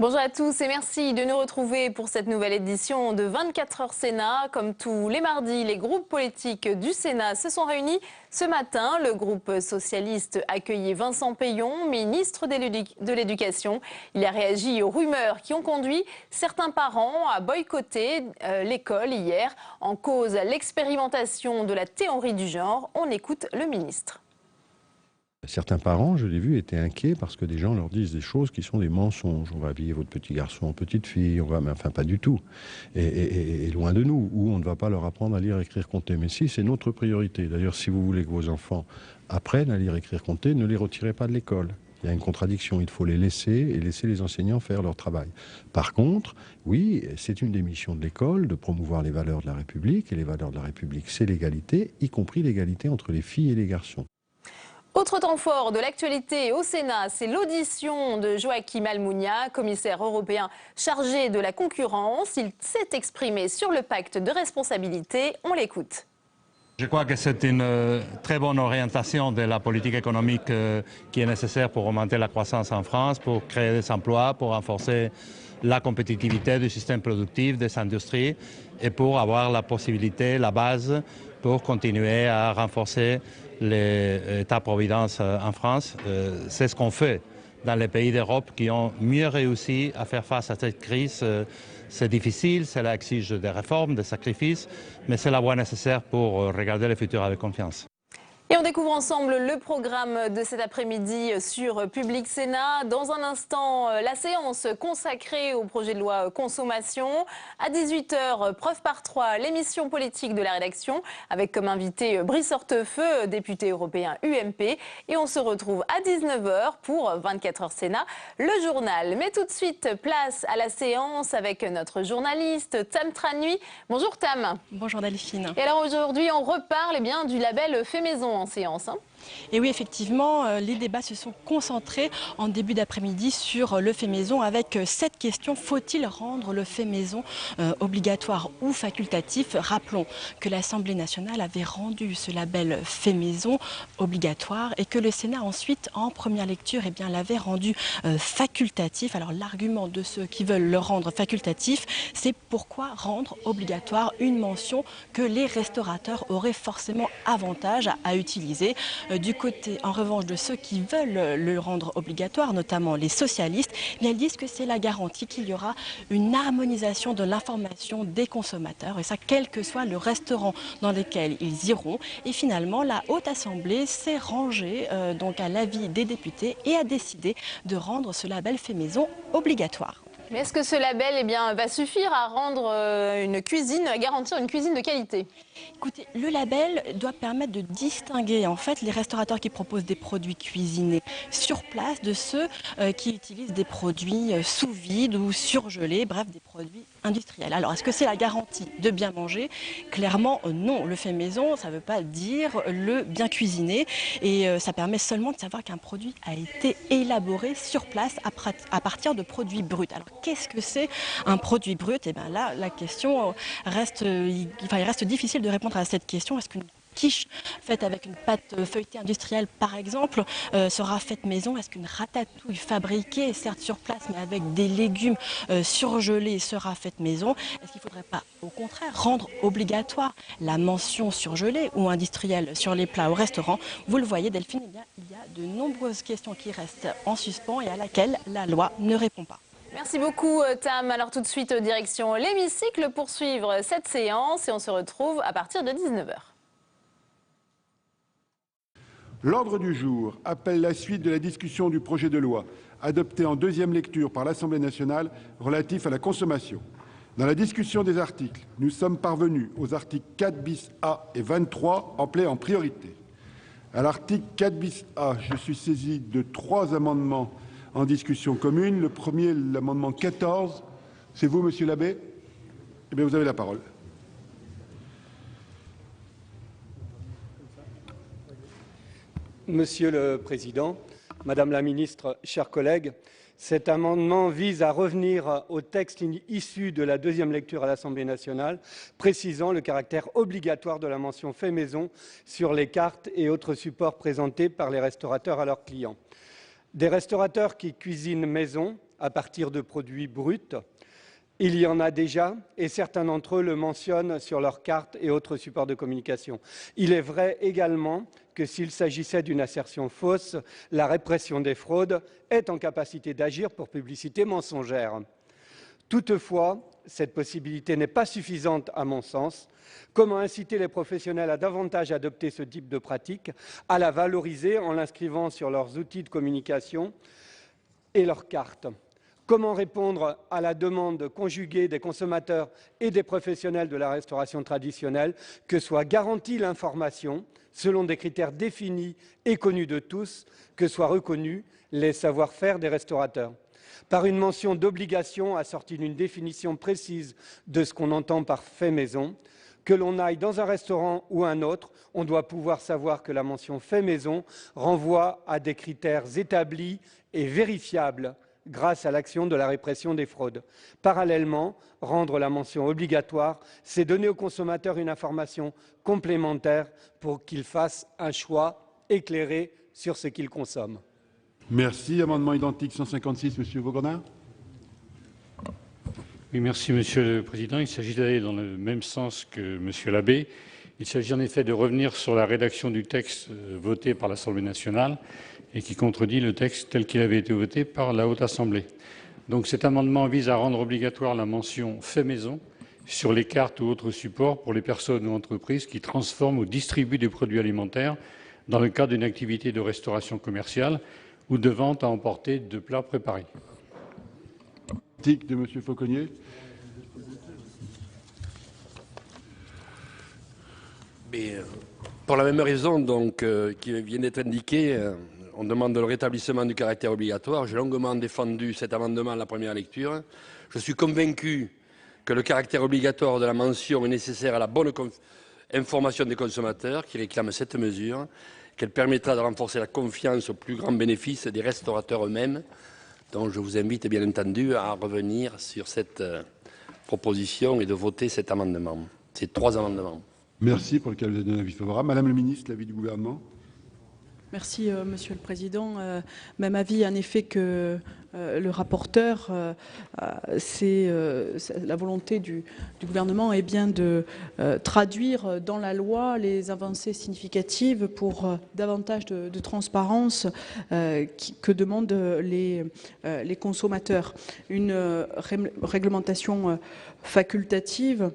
Bonjour à tous et merci de nous retrouver pour cette nouvelle édition de 24 heures Sénat. Comme tous les mardis, les groupes politiques du Sénat se sont réunis ce matin. Le groupe socialiste accueillait Vincent Peillon, ministre de l'Éducation. Il a réagi aux rumeurs qui ont conduit certains parents à boycotter l'école hier. En cause, l'expérimentation de la théorie du genre. On écoute le ministre. Certains parents, je l'ai vu, étaient inquiets parce que des gens leur disent des choses qui sont des mensonges. On va habiller votre petit garçon en petite fille, mais enfin pas du tout. Et loin de nous, où on ne va pas leur apprendre à lire, écrire, compter. Mais si, c'est notre priorité. D'ailleurs, si vous voulez que vos enfants apprennent à lire, écrire, compter, ne les retirez pas de l'école. Il y a une contradiction, il faut les laisser et laisser les enseignants faire leur travail. Par contre, oui, c'est une des missions de l'école de promouvoir les valeurs de la République. Et les valeurs de la République, c'est l'égalité, y compris l'égalité entre les filles et les garçons. Autre temps fort de l'actualité au Sénat, c'est l'audition de Joaquim Almunia, commissaire européen chargé de la concurrence. Il s'est exprimé sur le pacte de responsabilité. On l'écoute. Je crois que c'est une très bonne orientation de la politique économique qui est nécessaire pour augmenter la croissance en France, pour créer des emplois, pour renforcer la compétitivité du système productif, des industries et pour avoir la possibilité, la base pour continuer à renforcer l'État-providence en France. C'est ce qu'on fait dans les pays d'Europe qui ont mieux réussi à faire face à cette crise. C'est difficile, cela exige des réformes, des sacrifices, mais c'est la voie nécessaire pour regarder le futur avec confiance. Et on découvre ensemble le programme de cet après-midi sur Public Sénat. Dans un instant, la séance consacrée au projet de loi consommation. À 18 h, preuve par 3, l'émission politique de la rédaction avec comme invité Brice Hortefeux, député européen UMP. Et on se retrouve à 19 h pour 24 heures Sénat, le journal. Mais tout de suite, place à la séance avec notre journaliste Tam Tranui. Bonjour Tam. Bonjour Delphine. Et alors aujourd'hui, on reparle du label Fait Maison en séance. Et oui, effectivement, les débats se sont concentrés en début d'après-midi sur le fait maison avec cette question: faut-il rendre le fait maison obligatoire ou facultatif? Rappelons que l'Assemblée nationale avait rendu ce label fait maison obligatoire et que le Sénat ensuite, en première lecture, l'avait rendu facultatif. Alors l'argument de ceux qui veulent le rendre facultatif, c'est pourquoi rendre obligatoire une mention que les restaurateurs auraient forcément avantage à utiliser. Du côté, en revanche, de ceux qui veulent le rendre obligatoire, notamment les socialistes, ils disent que c'est la garantie qu'il y aura une harmonisation de l'information des consommateurs, et ça, quel que soit le restaurant dans lequel ils iront. Et finalement, la Haute Assemblée s'est rangée donc à l'avis des députés et a décidé de rendre ce label fait maison obligatoire. Mais est-ce que ce label va suffire à rendre à garantir une cuisine de qualité? Écoutez, le label doit permettre de distinguer en fait les restaurateurs qui proposent des produits cuisinés sur place de ceux qui utilisent des produits sous vide ou surgelés, bref, des produits industriels. Alors, est-ce que c'est la garantie de bien manger? Clairement, non. Le fait maison, ça ne veut pas dire le bien cuisiné, et ça permet seulement de savoir qu'un produit a été élaboré sur place à partir de produits bruts. Alors, qu'est-ce que c'est un produit brut? Et bien là, la question reste, il reste difficile de répondre à cette question. Est-ce qu'une quiche faite avec une pâte feuilletée industrielle, par exemple, sera faite maison? Est-ce qu'une ratatouille fabriquée, certes sur place, mais avec des légumes surgelés, sera faite maison? Est-ce qu'il ne faudrait pas, au contraire, rendre obligatoire la mention surgelée ou industrielle sur les plats au restaurant? Vous le voyez, Delphine, il y a de nombreuses questions qui restent en suspens et à laquelle la loi ne répond pas. Merci beaucoup Tam. Alors tout de suite, direction l'hémicycle pour suivre cette séance et on se retrouve à partir de 19 h. L'ordre du jour appelle la suite de la discussion du projet de loi adopté en deuxième lecture par l'Assemblée nationale relatif à la consommation. Dans la discussion des articles, nous sommes parvenus aux articles 4 bis A et 23 en priorité. À l'article 4 bis A, je suis saisi de 3 amendements en discussion commune. Le premier, l'amendement 14. C'est vous, Monsieur Labbé? Eh bien, vous avez la parole. Monsieur le Président, Madame la Ministre, chers collègues, cet amendement vise à revenir au texte issu de la deuxième lecture à l'Assemblée nationale, précisant le caractère obligatoire de la mention fait maison sur les cartes et autres supports présentés par les restaurateurs à leurs clients. Des restaurateurs qui cuisinent maison à partir de produits bruts. Il y en a déjà, et certains d'entre eux le mentionnent sur leurs cartes et autres supports de communication. Il est vrai également que s'il s'agissait d'une assertion fausse, la répression des fraudes est en capacité d'agir pour publicité mensongère. Toutefois, cette possibilité n'est pas suffisante à mon sens. Comment inciter les professionnels à davantage adopter ce type de pratique, à la valoriser en l'inscrivant sur leurs outils de communication et leurs cartes? Comment répondre à la demande conjuguée des consommateurs et des professionnels de la restauration traditionnelle que soit garantie l'information selon des critères définis et connus de tous, que soient reconnus les savoir-faire des restaurateurs? Par une mention d'obligation assortie d'une définition précise de ce qu'on entend par fait maison. Que l'on aille dans un restaurant ou un autre, on doit pouvoir savoir que la mention fait maison renvoie à des critères établis et vérifiables grâce à l'action de la répression des fraudes. Parallèlement, rendre la mention obligatoire, c'est donner au consommateur une information complémentaire pour qu'il fasse un choix éclairé sur ce qu'il consomme. Merci. Amendement identique 156, Monsieur Vaugrenard. Oui, merci Monsieur le Président. Il s'agit d'aller dans le même sens que Monsieur Labbé. Il s'agit en effet de revenir sur la rédaction du texte voté par l'Assemblée nationale et qui contredit le texte tel qu'il avait été voté par la Haute Assemblée. Donc cet amendement vise à rendre obligatoire la mention « fait maison » sur les cartes ou autres supports pour les personnes ou entreprises qui transforment ou distribuent des produits alimentaires dans le cadre d'une activité de restauration commerciale ou de vente à emporter de plats préparés. De Monsieur Fauconnier. Pour la même raison donc, qui vient d'être indiquée, on demande le rétablissement du caractère obligatoire. J'ai longuement défendu cet amendement à la première lecture. Je suis convaincu que le caractère obligatoire de la mention est nécessaire à la bonne information des consommateurs qui réclament cette mesure, qu'elle permettra de renforcer la confiance au plus grand bénéfice des restaurateurs eux-mêmes. Donc je vous invite bien entendu à revenir sur cette proposition et de voter cet amendement, ces trois amendements. Merci, pour lequel vous avez donné un avis favorable. Madame la ministre, l'avis du Gouvernement. Merci, Monsieur le Président. Même avis, en effet, que le rapporteur. La volonté du gouvernement est bien de traduire dans la loi les avancées significatives pour davantage de transparence que demandent les consommateurs. Une réglementation facultative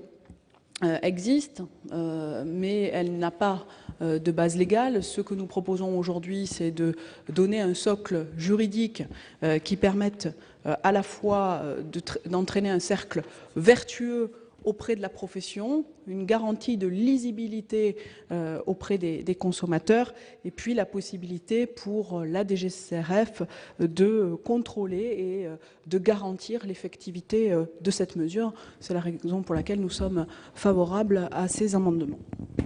existe, mais elle n'a pas de base légale. Ce que nous proposons aujourd'hui, c'est de donner un socle juridique qui permette à la fois d'entraîner un cercle vertueux auprès de la profession, une garantie de lisibilité auprès des consommateurs, et puis la possibilité pour la DGCCRF de contrôler et de garantir l'effectivité de cette mesure. C'est la raison pour laquelle nous sommes favorables à ces amendements.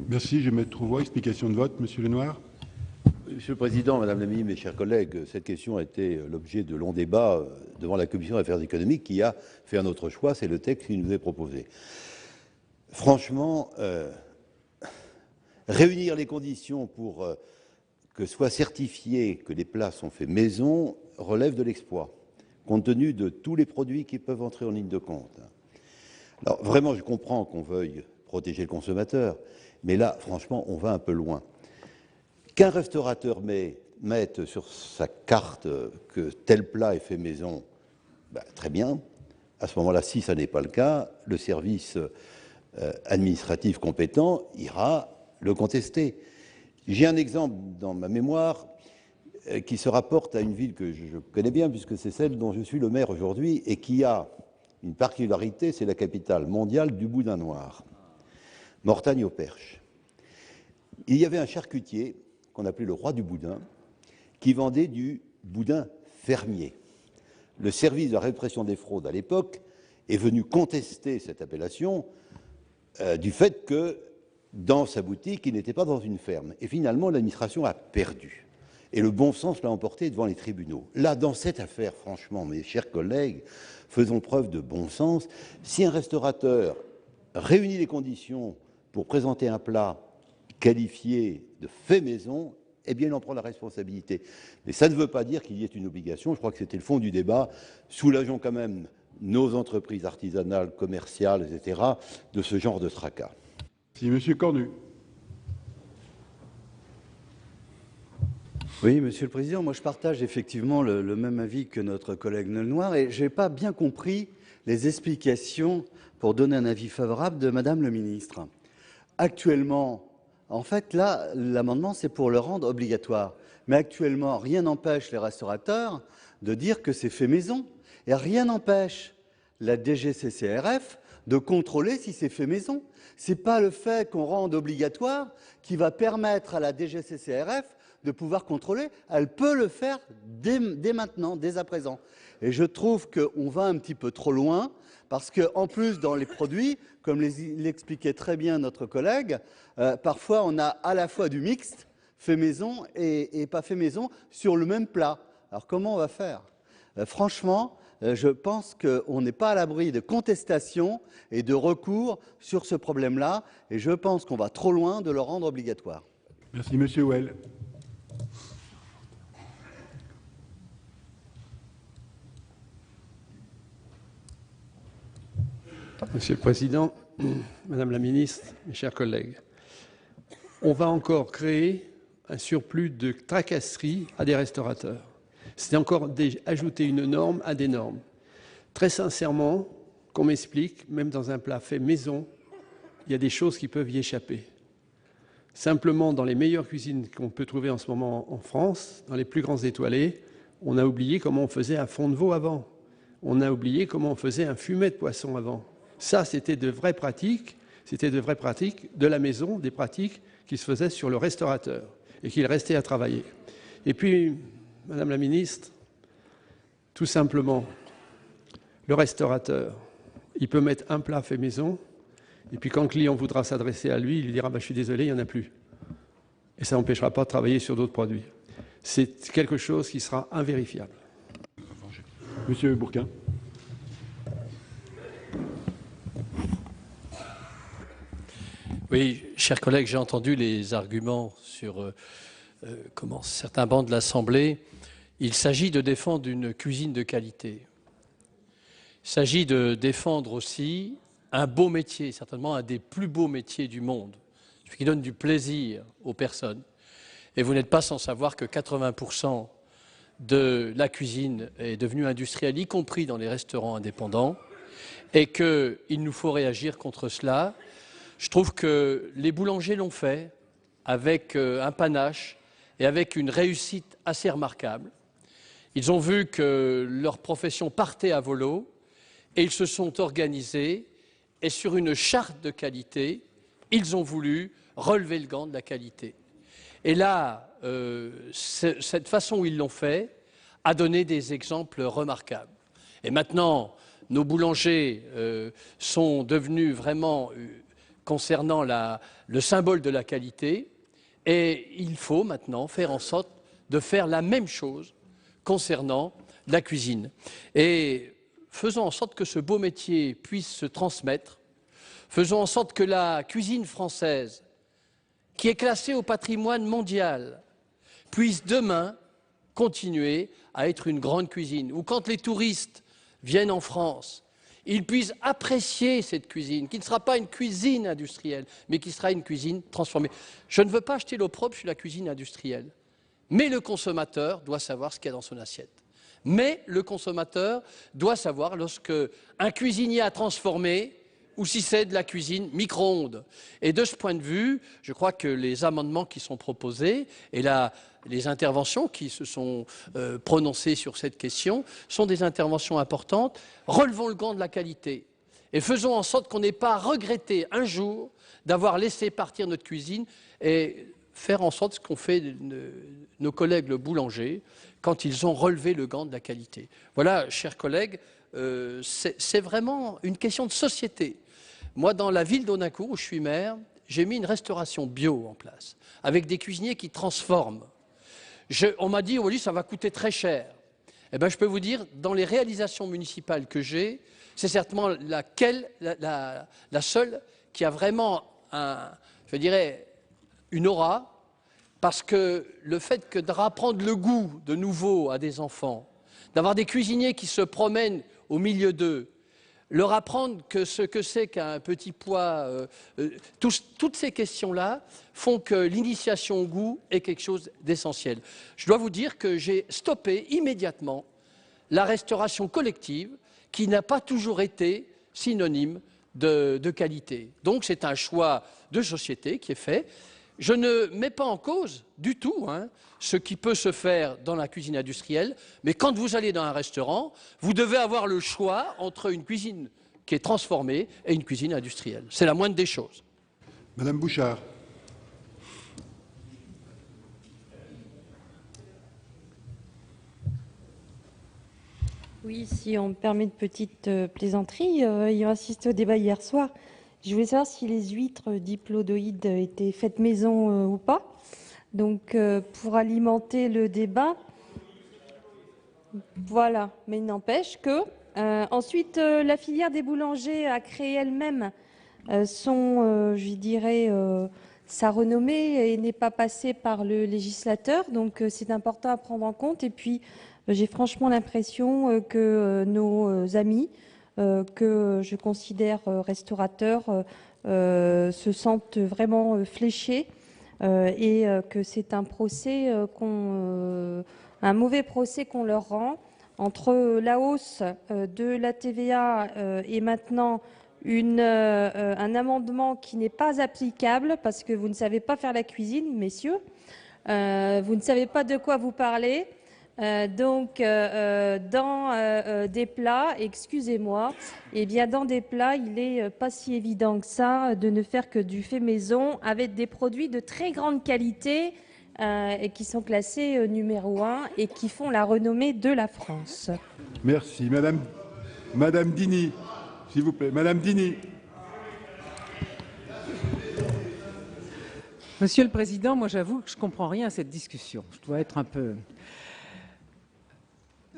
Merci. Je vais mettre aux voix. Explication de vote. Monsieur Lenoir. Monsieur le Président, Madame la Ministre, mes chers collègues, cette question a été l'objet de longs débats devant la Commission des affaires économiques qui a fait un autre choix, c'est le texte qui nous est proposé. Franchement, réunir les conditions pour que soit certifié que les plats sont faits maison relève de l'exploit, compte tenu de tous les produits qui peuvent entrer en ligne de compte. Alors vraiment, je comprends qu'on veuille protéger le consommateur, mais là, franchement, on va un peu loin. Qu'un restaurateur mette sur sa carte que tel plat est fait maison, très bien. À ce moment-là, si ça n'est pas le cas, le service administratif compétent ira le contester. J'ai un exemple dans ma mémoire qui se rapporte à une ville que je connais bien, puisque c'est celle dont je suis le maire aujourd'hui, et qui a une particularité, c'est la capitale mondiale du boudin noir, Mortagne-au-Perche. Il y avait un charcutier qu'on appelait le roi du boudin, qui vendait du boudin fermier. Le service de la répression des fraudes à l'époque est venu contester cette appellation du fait que dans sa boutique, il n'était pas dans une ferme. Et finalement, l'administration a perdu. Et le bon sens l'a emporté devant les tribunaux. Là, dans cette affaire, franchement, mes chers collègues, faisons preuve de bon sens. Si un restaurateur réunit les conditions pour présenter un plat qualifié de fait maison, eh bien, il en prend la responsabilité. Mais ça ne veut pas dire qu'il y ait une obligation. Je crois que c'était le fond du débat. Soulageons quand même nos entreprises artisanales, commerciales, etc., de ce genre de tracas. Si, Monsieur Cornu. Oui, Monsieur le Président, moi je partage effectivement le même avis que notre collègue Nolnoir et je n'ai pas bien compris les explications pour donner un avis favorable de Madame le Ministre. Actuellement, en fait, là, l'amendement, c'est pour le rendre obligatoire. Mais actuellement, rien n'empêche les restaurateurs de dire que c'est fait maison. Et rien n'empêche la DGCCRF de contrôler si c'est fait maison. Ce n'est pas le fait qu'on rende obligatoire qui va permettre à la DGCCRF de pouvoir contrôler. Elle peut le faire dès maintenant, dès à présent. Et je trouve qu'on va un petit peu trop loin parce qu'en plus, dans les produits, comme l'expliquait très bien notre collègue, parfois on a à la fois du mixte, fait maison et pas fait maison, sur le même plat. Alors comment on va faire? Franchement, je pense qu'on n'est pas à l'abri de contestations et de recours sur ce problème-là, et je pense qu'on va trop loin de le rendre obligatoire. Merci, Monsieur Well. Monsieur le Président, Madame la Ministre, mes chers collègues, on va encore créer un surplus de tracasseries à des restaurateurs. C'est encore ajouter une norme à des normes. Très sincèrement, qu'on m'explique, même dans un plat fait maison, il y a des choses qui peuvent y échapper. Simplement, dans les meilleures cuisines qu'on peut trouver en ce moment en France, dans les plus grands étoilés, on a oublié comment on faisait un fond de veau avant. On a oublié comment on faisait un fumet de poisson avant. Ça, c'était de vraies pratiques de la maison, des pratiques qui se faisaient sur le restaurateur et qu'il restait à travailler. Et puis, Madame la Ministre, tout simplement, le restaurateur, il peut mettre un plat fait maison, et puis quand le client voudra s'adresser à lui, il lui dira bah, « je suis désolé, il n'y en a plus ». Et ça n'empêchera pas de travailler sur d'autres produits. C'est quelque chose qui sera invérifiable. Monsieur Bourquin. Oui, chers collègues, j'ai entendu les arguments sur comment certains bancs de l'Assemblée. Il s'agit de défendre une cuisine de qualité. Il s'agit de défendre aussi un beau métier, certainement un des plus beaux métiers du monde, celui qui donne du plaisir aux personnes. Et vous n'êtes pas sans savoir que 80% de la cuisine est devenue industrielle, y compris dans les restaurants indépendants, et qu'il nous faut réagir contre cela. Je trouve que les boulangers l'ont fait avec un panache et avec une réussite assez remarquable. Ils ont vu que leur profession partait à volo et ils se sont organisés et sur une charte de qualité, ils ont voulu relever le gant de la qualité. Et là, cette façon où ils l'ont fait a donné des exemples remarquables. Et maintenant, nos boulangers sont devenus vraiment, concernant le symbole de la qualité, et il faut maintenant faire en sorte de faire la même chose concernant la cuisine. Et faisons en sorte que ce beau métier puisse se transmettre, faisons en sorte que la cuisine française, qui est classée au patrimoine mondial, puisse demain continuer à être une grande cuisine, où quand les touristes viennent en France, ils puissent apprécier cette cuisine, qui ne sera pas une cuisine industrielle, mais qui sera une cuisine transformée. Je ne veux pas jeter l'opprobre sur la cuisine industrielle, mais le consommateur doit savoir ce qu'il y a dans son assiette. Mais le consommateur doit savoir lorsque un cuisinier a transformé ou si c'est de la cuisine micro-ondes. Et de ce point de vue, je crois que les amendements qui sont proposés et les interventions qui se sont prononcées sur cette question sont des interventions importantes. Relevons le gant de la qualité et faisons en sorte qu'on n'ait pas à regretter un jour d'avoir laissé partir notre cuisine et faire en sorte ce qu'ont fait nos collègues le boulanger quand ils ont relevé le gant de la qualité. Voilà, chers collègues, c'est vraiment une question de société. Moi, dans la ville d'Audincourt, où je suis maire, j'ai mis une restauration bio en place, avec des cuisiniers qui transforment. On m'a dit, oui, ça va coûter très cher. Eh bien, je peux vous dire, dans les réalisations municipales que j'ai, c'est certainement la seule qui a vraiment, je dirais, une aura, Parce que le fait que de rapprendre le goût de nouveau à des enfants, d'avoir des cuisiniers qui se promènent au milieu d'eux, leur apprendre que ce que c'est qu'un petit pois, toutes ces questions-là font que l'initiation au goût est quelque chose d'essentiel. Je dois vous dire que j'ai stoppé immédiatement la restauration collective qui n'a pas toujours été synonyme de qualité. Donc c'est un choix de société qui est fait. Je ne mets pas en cause du tout ce qui peut se faire dans la cuisine industrielle, mais quand vous allez dans un restaurant, vous devez avoir le choix entre une cuisine qui est transformée et une cuisine industrielle. C'est la moindre des choses. Madame Bouchard. Oui, si on me permet une petite plaisanterie, ayant assisté au débat hier soir, je voulais savoir si les huîtres diplodoïdes étaient faites maison ou pas. Donc, pour alimenter le débat, voilà. Mais il n'empêche que, ensuite, la filière des boulangers a créé elle-même je dirais, sa renommée et n'est pas passée par le législateur. Donc, c'est important à prendre en compte. Et puis, j'ai franchement l'impression que nos amis, que je considère restaurateurs, se sentent vraiment fléchés et que c'est un procès un mauvais procès qu'on leur rend entre la hausse de la TVA et maintenant un amendement qui n'est pas applicable parce que vous ne savez pas faire la cuisine, messieurs. Vous ne savez pas de quoi vous parlez. Donc, dans des plats, excusez-moi, eh bien, dans des plats, il n'est pas si évident que ça de ne faire que du fait maison avec des produits de très grande qualité et qui sont classés numéro 1 et qui font la renommée de la France. Merci. Madame Dini, s'il vous plaît. Madame Dini. Monsieur le Président, moi j'avoue que je ne comprends rien à cette discussion. Je dois être un peu...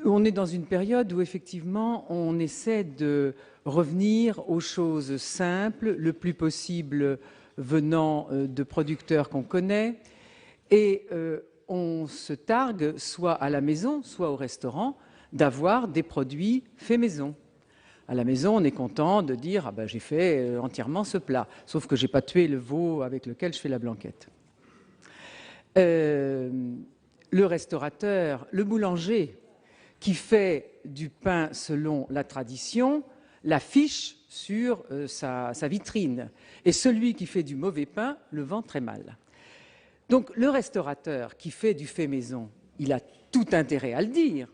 On est dans une période où effectivement on essaie de revenir aux choses simples, le plus possible venant de producteurs qu'on connaît, et on se targue soit à la maison, soit au restaurant, d'avoir des produits faits maison. À la maison, on est content de dire « ah ben, j'ai fait entièrement ce plat », sauf que je n'ai pas tué le veau avec lequel je fais la blanquette. Le restaurateur, le boulanger, qui fait du pain selon la tradition, l'affiche sur sa vitrine. Et celui qui fait du mauvais pain le vend très mal. Donc le restaurateur qui fait du fait maison, il a tout intérêt à le dire.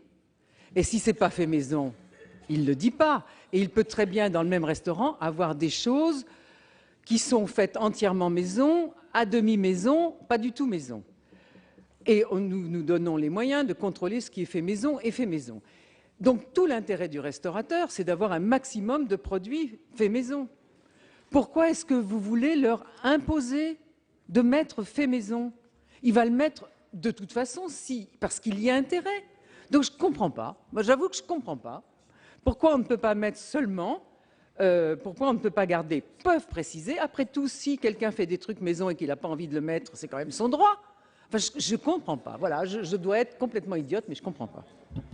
Et si ce n'est pas fait maison, il ne le dit pas. Et il peut très bien, dans le même restaurant, avoir des choses qui sont faites entièrement maison, à demi-maison, pas du tout maison. Et nous donnons les moyens de contrôler ce qui est fait maison et fait maison. Donc tout l'intérêt du restaurateur, c'est d'avoir un maximum de produits faits maison. Pourquoi est-ce que vous voulez leur imposer de mettre fait maison? Il va le mettre de toute façon parce qu'il y a intérêt. Donc je ne comprends pas. Moi j'avoue que je ne comprends pas. Pourquoi on ne peut pas mettre seulement, pourquoi on ne peut pas garder, peuvent préciser. Après tout, si quelqu'un fait des trucs maison et qu'il n'a pas envie de le mettre, c'est quand même son droit. Enfin, je ne comprends pas. Voilà, je dois être complètement idiote, mais je ne comprends pas.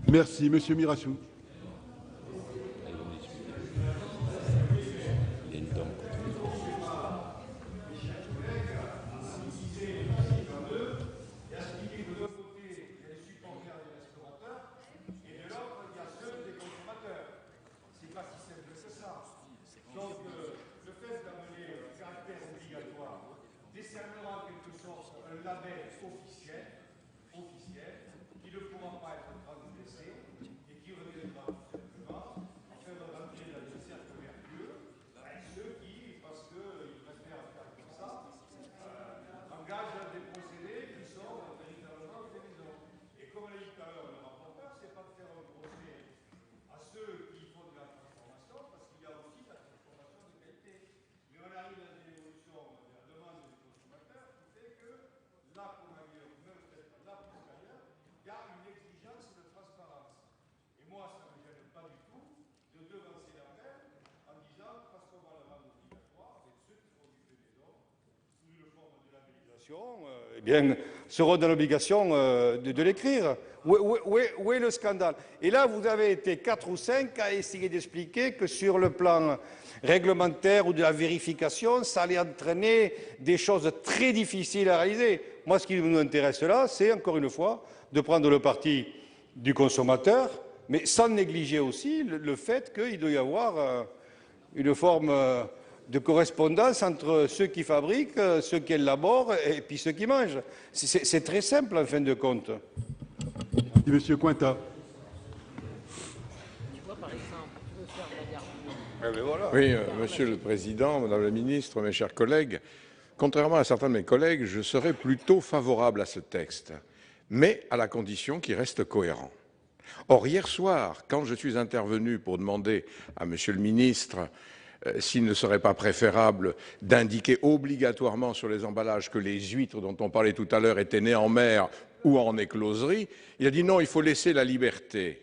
Merci. Monsieur Mirassou. eh bien, seront dans l'obligation de l'écrire. Où est le scandale? Et là, vous avez été 4 ou 5 à essayer d'expliquer que sur le plan réglementaire ou de la vérification, ça allait entraîner des choses très difficiles à réaliser. Moi, ce qui nous intéresse là, c'est, encore une fois, de prendre le parti du consommateur, mais sans négliger aussi le fait qu'il doit y avoir une forme de correspondance entre ceux qui fabriquent, ceux qui élaborent et puis ceux qui mangent. C'est très simple, en fin de compte. Monsieur Cointat. Oui, Monsieur le Président, Madame la Ministre, mes chers collègues, contrairement à certains de mes collègues, je serais plutôt favorable à ce texte, mais à la condition qu'il reste cohérent. Or, hier soir, quand je suis intervenu pour demander à Monsieur le Ministre s'il ne serait pas préférable d'indiquer obligatoirement sur les emballages que les huîtres dont on parlait tout à l'heure étaient nées en mer ou en écloserie, il a dit non, il faut laisser la liberté.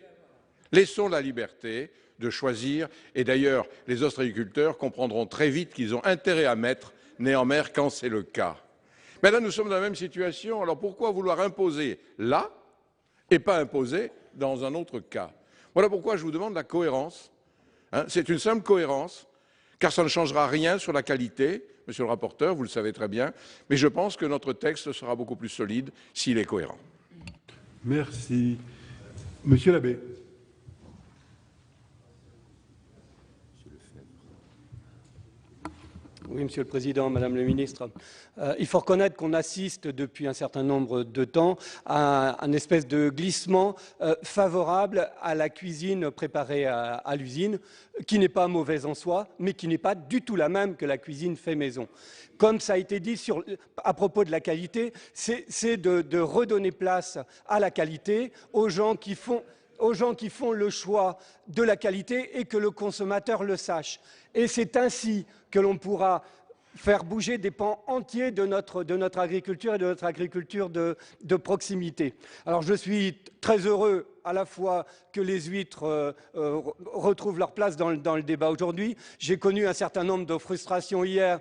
Laissons la liberté de choisir, et d'ailleurs, les ostréiculteurs comprendront très vite qu'ils ont intérêt à mettre né en mer quand c'est le cas. Mais là, nous sommes dans la même situation, alors pourquoi vouloir imposer là et pas imposer dans un autre cas? Voilà pourquoi je vous demande la cohérence. C'est une simple cohérence, car ça ne changera rien sur la qualité, monsieur le rapporteur, vous le savez très bien, mais je pense que notre texte sera beaucoup plus solide s'il est cohérent. Merci. Monsieur Labbé. Oui, Monsieur le Président, Madame la Ministre. Il faut reconnaître qu'on assiste depuis un certain nombre de temps à un espèce de glissement favorable à la cuisine préparée à l'usine, qui n'est pas mauvaise en soi, mais qui n'est pas du tout la même que la cuisine fait maison. Comme ça a été dit à propos de la qualité, c'est de redonner place à la qualité aux gens qui font le choix de la qualité et que le consommateur le sache. Et c'est ainsi que l'on pourra faire bouger des pans entiers de notre agriculture et de notre agriculture de proximité. Alors je suis très heureux à la fois que les huîtres retrouvent leur place dans le débat aujourd'hui. J'ai connu un certain nombre de frustrations hier,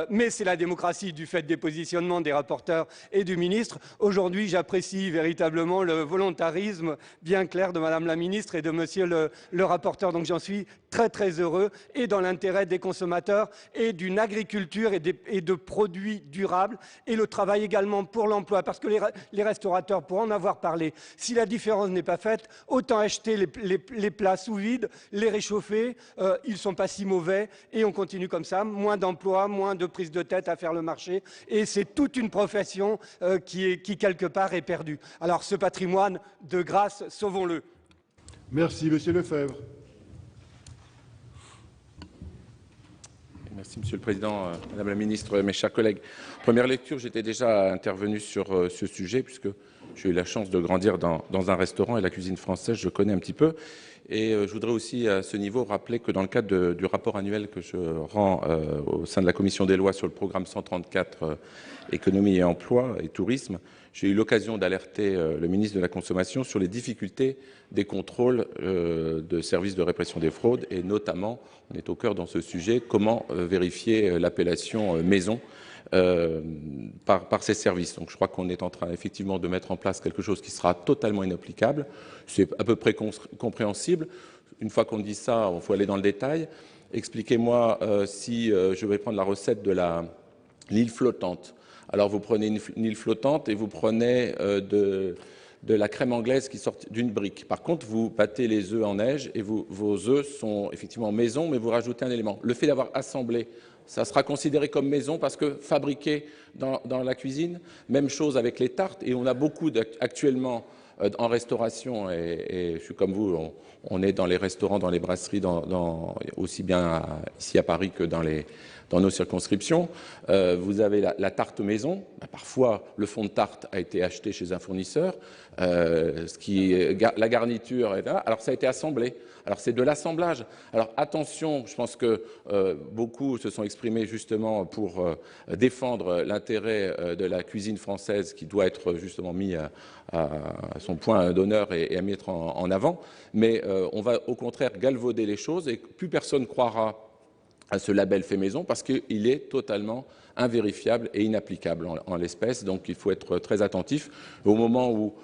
mais c'est la démocratie du fait des positionnements des rapporteurs et du ministre. Aujourd'hui, j'apprécie véritablement le volontarisme bien clair de Madame la Ministre et de Monsieur le rapporteur. Donc j'en suis très très heureux et dans l'intérêt des consommateurs et d'une agriculture et de produits durables et le travail également pour l'emploi. Parce que les restaurateurs, pour en avoir parlé, si la différence n'est pas faite, autant acheter les plats sous vide, les réchauffer, ils ne sont pas si mauvais et on continue comme ça, moins d'emplois, moins de prise de tête à faire le marché et c'est toute une profession qui quelque part est perdue. Alors ce patrimoine, de grâce, sauvons-le. Merci, Monsieur Lefebvre. Merci, Monsieur le Président, Madame la Ministre, mes chers collègues. Première lecture, j'étais déjà intervenu sur ce sujet puisque j'ai eu la chance de grandir dans un restaurant et la cuisine française, je connais un petit peu. Et je voudrais aussi, à ce niveau, rappeler que dans le cadre du rapport annuel que je rends au sein de la Commission des lois sur le programme 134, économie et emploi et tourisme, j'ai eu l'occasion d'alerter le ministre de la Consommation sur les difficultés des contrôles de services de répression des fraudes et notamment, on est au cœur dans ce sujet, comment vérifier l'appellation maison par ces services. Donc je crois qu'on est en train effectivement de mettre en place quelque chose qui sera totalement inapplicable. C'est à peu près compréhensible. Une fois qu'on dit ça, il faut aller dans le détail. Expliquez-moi si je vais prendre la recette de l'île flottante. Alors vous prenez une île flottante et vous prenez de la crème anglaise qui sort d'une brique. Par contre, vous battez les œufs en neige et vos œufs sont effectivement maison, mais vous rajoutez un élément. Le fait d'avoir assemblé, ça sera considéré comme maison parce que fabriqué dans la cuisine. Même chose avec les tartes. Et on a beaucoup actuellement en restauration, et je suis comme vous, on est dans les restaurants, dans les brasseries, aussi bien ici à Paris que dans nos circonscriptions. Vous avez la tarte maison. Parfois, le fond de tarte a été acheté chez un fournisseur. La garniture est là. Alors, ça a été assemblé. Alors, c'est de l'assemblage. Alors, attention, je pense que beaucoup se sont exprimés justement pour défendre l'intérêt de la cuisine française qui doit être justement mis à son point d'honneur et à mettre en avant. Mais on va au contraire galvauder les choses et plus personne croira à ce label fait maison parce qu'il est totalement invérifiable et inapplicable en l'espèce. Donc il faut être très attentif. Au moment où,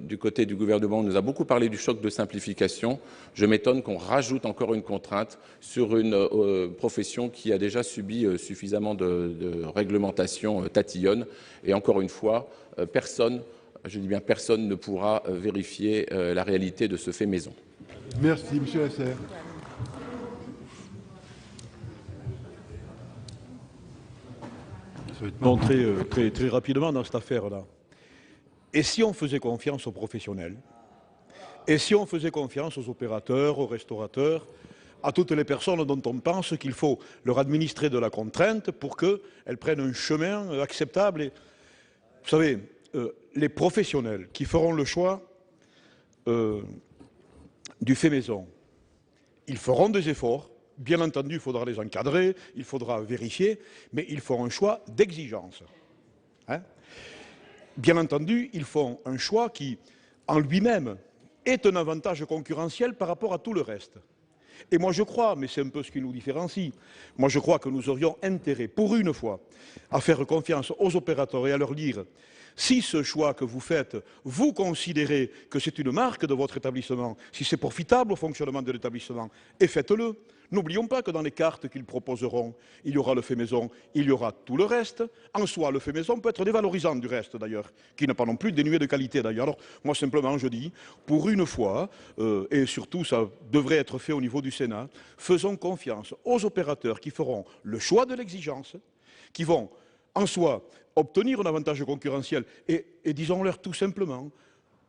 du côté du gouvernement, on nous a beaucoup parlé du choc de simplification, je m'étonne qu'on rajoute encore une contrainte sur une profession qui a déjà subi suffisamment de réglementation tatillonne. Et encore une fois, personne, je dis bien personne, ne pourra vérifier la réalité de ce fait maison. Merci, Monsieur Lasserre. Non, très rapidement dans cette affaire-là. Et si on faisait confiance aux professionnels? Et si on faisait confiance aux opérateurs, aux restaurateurs, à toutes les personnes dont on pense qu'il faut leur administrer de la contrainte pour qu'elles prennent un chemin acceptable? Vous savez, les professionnels qui feront le choix du fait maison, ils feront des efforts. Bien entendu, il faudra les encadrer, il faudra vérifier, mais ils font un choix d'exigence. Bien entendu, ils font un choix qui, en lui-même, est un avantage concurrentiel par rapport à tout le reste. Et moi je crois, mais c'est un peu ce qui nous différencie, moi je crois que nous aurions intérêt, pour une fois, à faire confiance aux opérateurs et à leur dire: si ce choix que vous faites, vous considérez que c'est une marque de votre établissement, si c'est profitable au fonctionnement de l'établissement, et faites-le. N'oublions pas que dans les cartes qu'ils proposeront, il y aura le fait maison, il y aura tout le reste. En soi, le fait maison peut être dévalorisant du reste d'ailleurs, qui n'est pas non plus dénué de qualité d'ailleurs. Alors moi simplement je dis, pour une fois, et surtout ça devrait être fait au niveau du Sénat, faisons confiance aux opérateurs qui feront le choix de l'exigence, qui vont en soi obtenir un avantage concurrentiel et disons-leur tout simplement,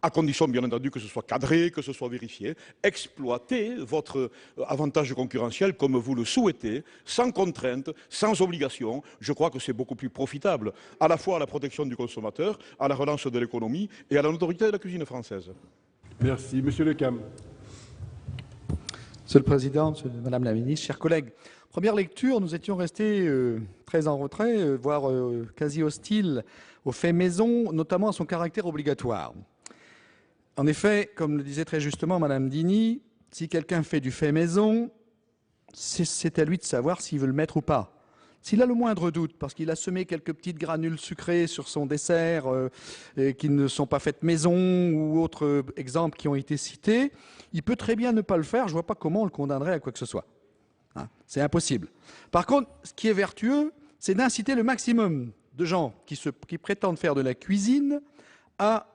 à condition bien entendu que ce soit cadré, que ce soit vérifié, exploitez votre avantage concurrentiel comme vous le souhaitez, sans contrainte, sans obligation. Je crois que c'est beaucoup plus profitable, à la fois à la protection du consommateur, à la relance de l'économie et à la notoriété de la cuisine française. Merci. Monsieur Lecam. Monsieur le Président, Madame la Ministre, chers collègues, première lecture, nous étions restés très en retrait, voire quasi hostiles au fait maison, notamment à son caractère obligatoire. En effet, comme le disait très justement Madame Dini, si quelqu'un fait du fait maison, c'est à lui de savoir s'il veut le mettre ou pas. S'il a le moindre doute, parce qu'il a semé quelques petites granules sucrées sur son dessert qui ne sont pas faites maison ou autres exemples qui ont été cités, il peut très bien ne pas le faire. Je ne vois pas comment on le condamnerait à quoi que ce soit. Hein, c'est impossible. Par contre, ce qui est vertueux, c'est d'inciter le maximum de gens qui prétendent faire de la cuisine à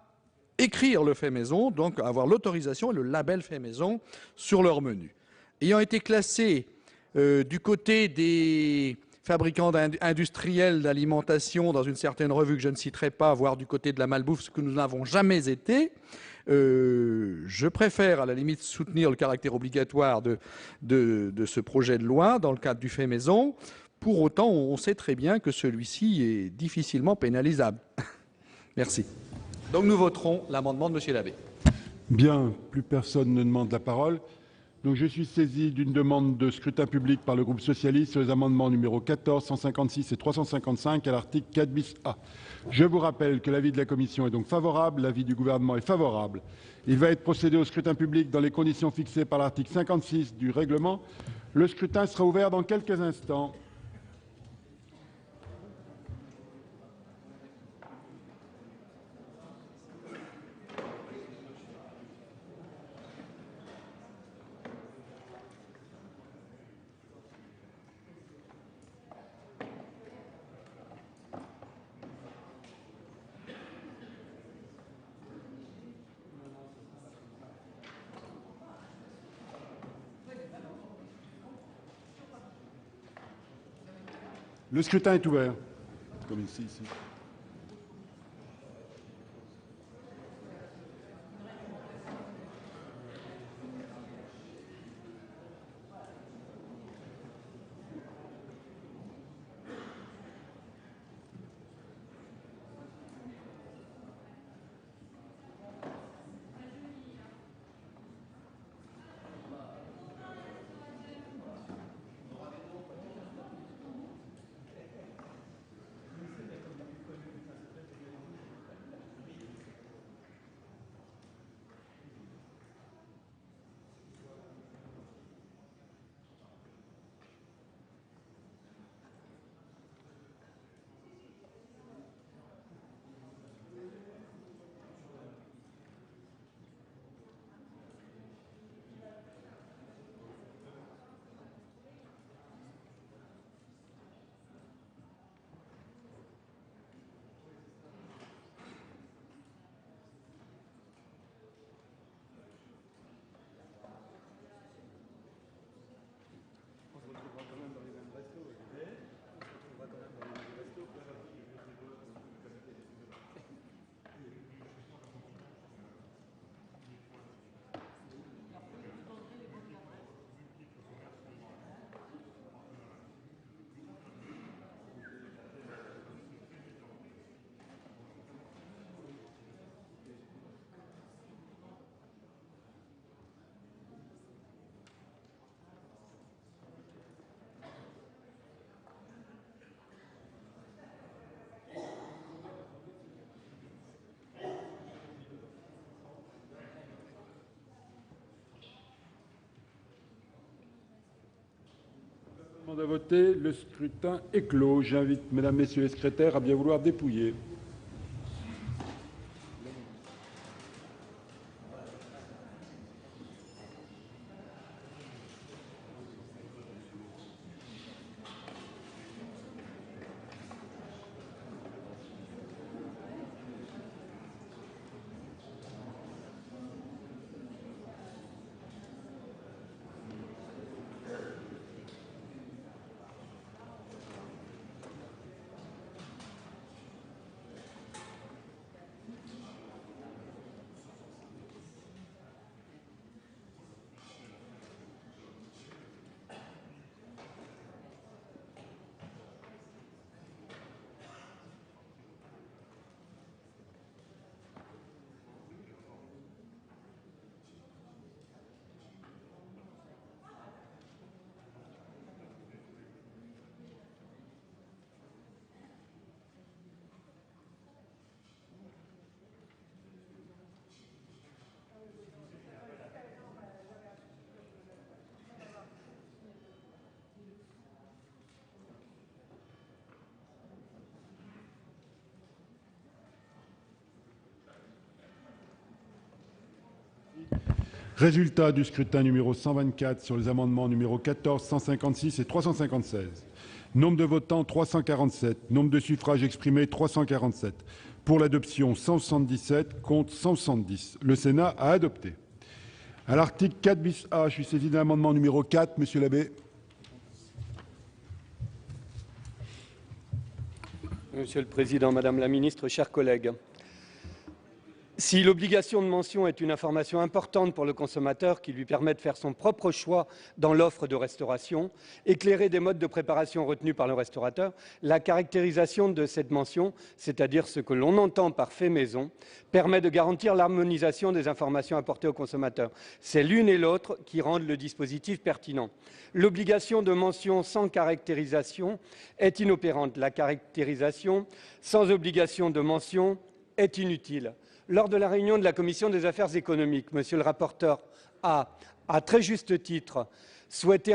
écrire le fait maison, donc avoir l'autorisation et le label fait maison sur leur menu. Ayant été classé du côté des fabricants industriels d'alimentation dans une certaine revue que je ne citerai pas, voire du côté de la malbouffe, ce que nous n'avons jamais été, je préfère à la limite soutenir le caractère obligatoire de ce projet de loi dans le cadre du fait maison. Pour autant, on sait très bien que celui-ci est difficilement pénalisable. Merci. Donc nous voterons l'amendement de M. Labbé. Bien, plus personne ne demande la parole. Donc je suis saisi d'une demande de scrutin public par le groupe socialiste sur les amendements numéro 14, 156 et 355 à l'article 4 bis A. Je vous rappelle que l'avis de la commission est donc favorable, l'avis du gouvernement est favorable. Il va être procédé au scrutin public dans les conditions fixées par l'article 56 du règlement. Le scrutin sera ouvert dans quelques instants. Le scrutin est ouvert. Comme ici. De voter, le scrutin est clos. J'invite mesdames, messieurs les secrétaires à bien vouloir dépouiller. Résultat du scrutin numéro 124 sur les amendements numéro 14, 156 et 356. Nombre de votants 347. Nombre de suffrages exprimés 347. Pour l'adoption 177, contre 170. Le Sénat a adopté. À l'article 4 bis A, je suis saisi d'un amendement numéro 4. Monsieur Labbé. Monsieur le Président, Madame la Ministre, chers collègues. Si l'obligation de mention est une information importante pour le consommateur qui lui permet de faire son propre choix dans l'offre de restauration, éclairée des modes de préparation retenus par le restaurateur, la caractérisation de cette mention, c'est-à-dire ce que l'on entend par fait maison, permet de garantir l'harmonisation des informations apportées au consommateur. C'est l'une et l'autre qui rendent le dispositif pertinent. L'obligation de mention sans caractérisation est inopérante. La caractérisation sans obligation de mention est inutile. Lors de la réunion de la Commission des affaires économiques, Monsieur le rapporteur a, à très juste titre, souhaité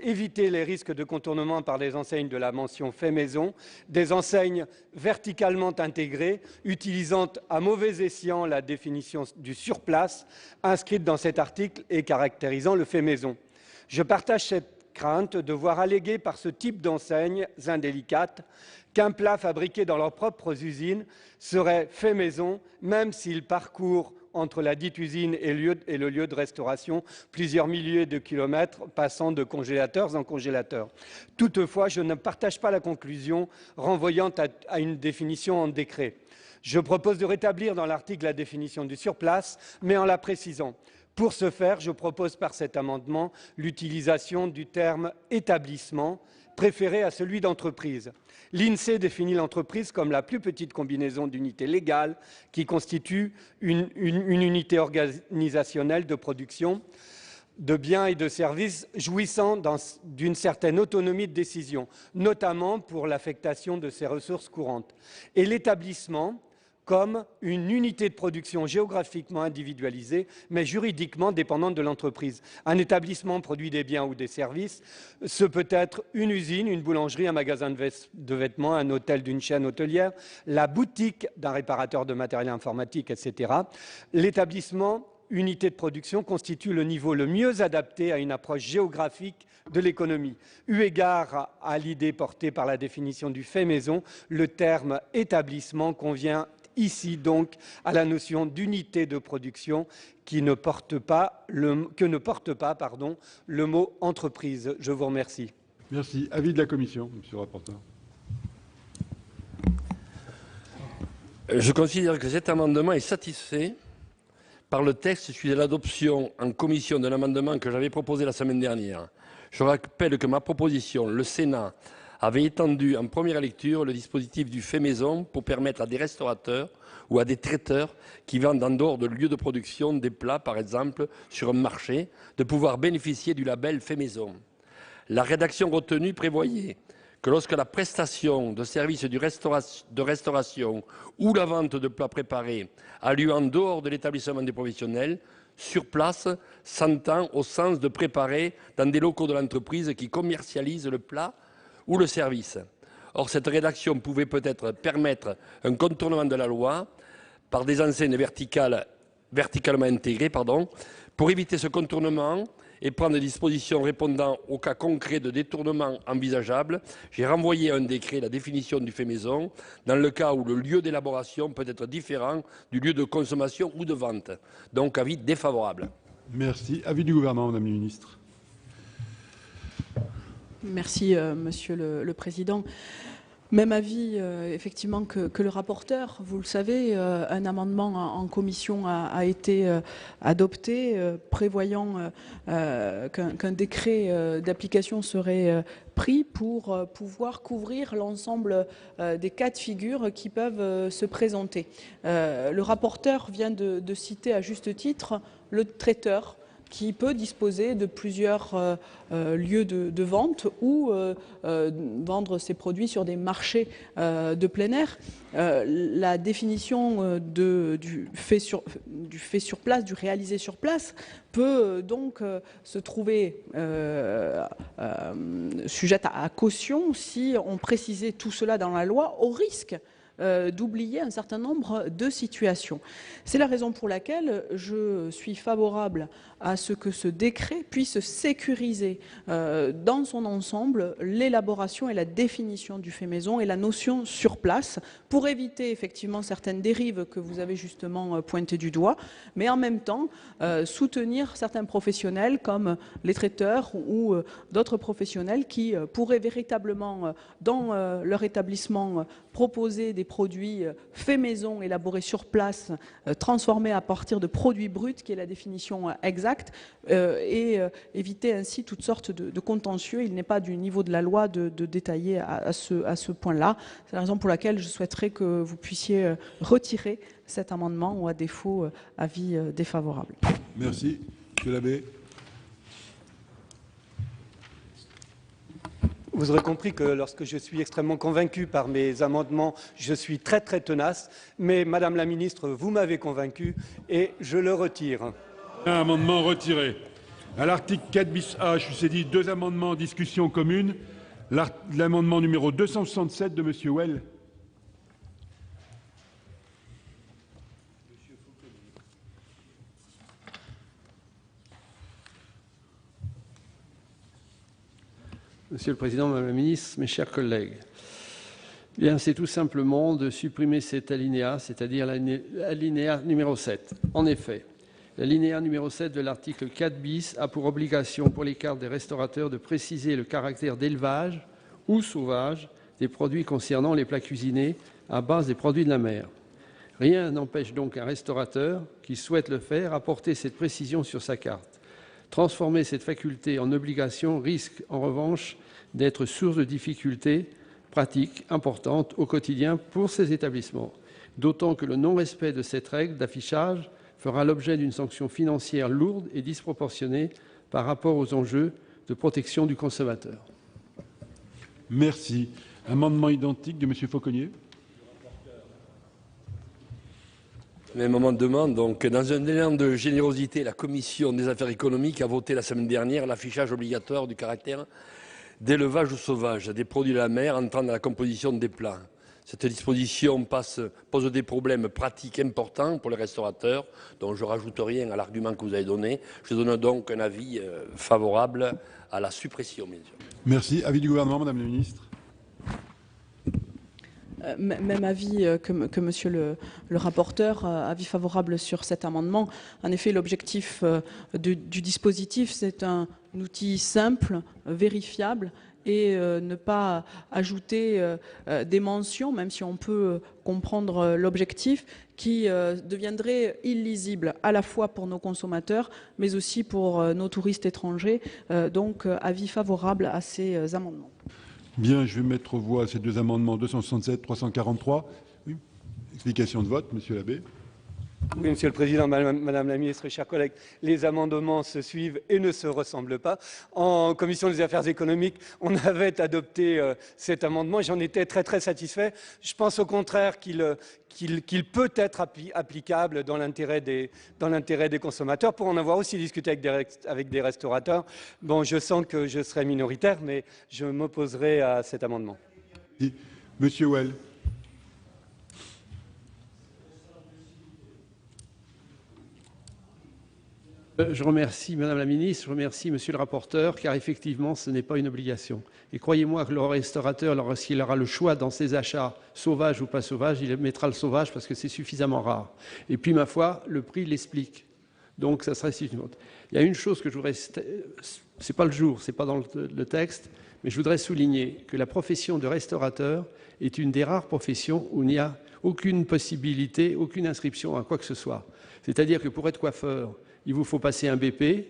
éviter les risques de contournement par les enseignes de la mention fait maison, des enseignes verticalement intégrées, utilisant à mauvais escient la définition du surplace inscrite dans cet article et caractérisant le fait maison. Je partage cette crainte de voir alléguer par ce type d'enseignes indélicates qu'un plat fabriqué dans leurs propres usines serait fait maison, même s'il parcourt entre la dite usine et le lieu de restauration plusieurs milliers de kilomètres, passant de congélateurs en congélateurs. Toutefois, je ne partage pas la conclusion renvoyant à une définition en décret. Je propose de rétablir dans l'article la définition du surplace, mais en la précisant. Pour ce faire, je propose par cet amendement l'utilisation du terme « établissement », préféré à celui d'entreprise. L'INSEE définit l'entreprise comme la plus petite combinaison d'unités légales qui constitue une unité organisationnelle de production de biens et de services jouissant d'une certaine autonomie de décision, notamment pour l'affectation de ses ressources courantes. Et l'établissement comme une unité de production géographiquement individualisée, mais juridiquement dépendante de l'entreprise. Un établissement produit des biens ou des services. Ce peut être une usine, une boulangerie, un magasin de vêtements, un hôtel d'une chaîne hôtelière, la boutique d'un réparateur de matériel informatique, etc. L'établissement, unité de production, constitue le niveau le mieux adapté à une approche géographique de l'économie. Eu égard à l'idée portée par la définition du fait maison, le terme établissement convient ici donc à la notion d'unité de production que ne porte pas le mot entreprise. Je vous remercie. Merci. Avis de la Commission, Monsieur le rapporteur. Je considère que cet amendement est satisfait par le texte suite à l'adoption en commission d'un amendement que j'avais proposé la semaine dernière. Je rappelle que ma proposition, le Sénat, avait étendu en première lecture le dispositif du fait maison pour permettre à des restaurateurs ou à des traiteurs qui vendent en dehors de lieux de production des plats, par exemple, sur un marché, de pouvoir bénéficier du label fait maison. La rédaction retenue prévoyait que lorsque la prestation de services de restauration ou la vente de plats préparés a lieu en dehors de l'établissement des professionnels, sur place s'entend au sens de préparer dans des locaux de l'entreprise qui commercialise le plat ou le service. Or, cette rédaction pouvait peut-être permettre un contournement de la loi par des enseignes verticalement intégrées, pour éviter ce contournement et prendre des dispositions répondant aux cas concrets de détournement envisageables. J'ai renvoyé à un décret la définition du fait maison dans le cas où le lieu d'élaboration peut être différent du lieu de consommation ou de vente. Donc, avis défavorable. Merci. Avis du gouvernement, Madame la Ministre. Merci, Monsieur le Président. Même avis, effectivement, que le rapporteur. Vous le savez, un amendement en commission a été adopté, prévoyant qu'un décret d'application serait pris pour pouvoir couvrir l'ensemble des cas de figure qui peuvent se présenter. Le rapporteur vient de citer à juste titre le traiteur, qui peut disposer de plusieurs lieux de vente ou vendre ses produits sur des marchés de plein air. La définition du fait sur place, du réalisé sur place, peut donc se trouver sujette à caution si on précisait tout cela dans la loi, au risque d'oublier un certain nombre de situations. C'est la raison pour laquelle je suis favorable à ce que ce décret puisse sécuriser dans son ensemble l'élaboration et la définition du fait maison et la notion sur place, pour éviter effectivement certaines dérives que vous avez justement pointées du doigt, mais en même temps soutenir certains professionnels comme les traiteurs ou d'autres professionnels qui pourraient véritablement dans leur établissement proposer des produits faits maison, élaborés sur place, transformés à partir de produits bruts, qui est la définition exacte, et éviter ainsi toutes sortes de contentieux. Il n'est pas du niveau de la loi de détailler à ce point-là. C'est la raison pour laquelle je souhaiterais que vous puissiez retirer cet amendement, ou à défaut, avis défavorable. Merci. Monsieur Labbé. Vous aurez compris que lorsque je suis extrêmement convaincu par mes amendements, je suis très tenace. Mais Madame la Ministre, vous m'avez convaincu et je le retire. Un amendement retiré. À l'article 4 bis A, je vous ai dit 2 amendements en discussion commune. L'amendement numéro 267 de Monsieur Well. Monsieur le Président, Madame la Ministre, mes chers collègues, bien, c'est tout simplement de supprimer cet alinéa, c'est-à-dire l'alinéa numéro 7. En effet, l'alinéa numéro 7 de l'article 4 bis a pour obligation pour les cartes des restaurateurs de préciser le caractère d'élevage ou sauvage des produits concernant les plats cuisinés à base des produits de la mer. Rien n'empêche donc un restaurateur qui souhaite le faire à porter cette précision sur sa carte. Transformer cette faculté en obligation risque, en revanche, d'être source de difficultés pratiques importantes au quotidien pour ces établissements, d'autant que le non-respect de cette règle d'affichage fera l'objet d'une sanction financière lourde et disproportionnée par rapport aux enjeux de protection du consommateur. Merci. Amendement identique de Monsieur Fauconnier. Même amendement. Donc, dans un élan de générosité, la Commission des affaires économiques a voté la semaine dernière l'affichage obligatoire du caractère d'élevage ou sauvage des produits de la mer entrant dans la composition des plats. Cette disposition pose des problèmes pratiques importants pour les restaurateurs, dont je ne rajoute rien à l'argument que vous avez donné. Je donne donc un avis favorable à la suppression, bien sûr. Merci. Avis du gouvernement, Madame la Ministre. Même avis que Monsieur le rapporteur, avis favorable sur cet amendement. En effet, l'objectif du dispositif, c'est un outil simple, vérifiable, et ne pas ajouter des mentions, même si on peut comprendre l'objectif, qui deviendrait illisible à la fois pour nos consommateurs, mais aussi pour nos touristes étrangers. Donc, avis favorable à ces amendements. Bien, je vais mettre aux voix ces 2 amendements 267, 343. Oui. Explication de vote, Monsieur Labbé. Oui, Monsieur le Président, Madame la Ministre, chers collègues, les amendements se suivent et ne se ressemblent pas. En commission des affaires économiques, on avait adopté cet amendement et j'en étais très satisfait. Je pense au contraire qu'il peut être applicable dans l'intérêt des consommateurs. Pour en avoir aussi discuté avec des restaurateurs, bon, je sens que je serai minoritaire, mais je m'opposerai à cet amendement. Monsieur Well. Je remercie Madame la Ministre, je remercie Monsieur le rapporteur, car effectivement, ce n'est pas une obligation. Et croyez-moi que le restaurateur, lorsqu'il aura le choix dans ses achats, sauvages ou pas sauvages, il mettra le sauvage parce que c'est suffisamment rare. Et puis, ma foi, le prix l'explique. Donc, ça serait suffisante. Il y a une chose que je voudrais... C'est pas le jour, c'est pas dans le texte, mais je voudrais souligner que la profession de restaurateur est une des rares professions où il n'y a aucune possibilité, aucune inscription à quoi que ce soit. C'est-à-dire que pour être coiffeur, il vous faut passer un BP,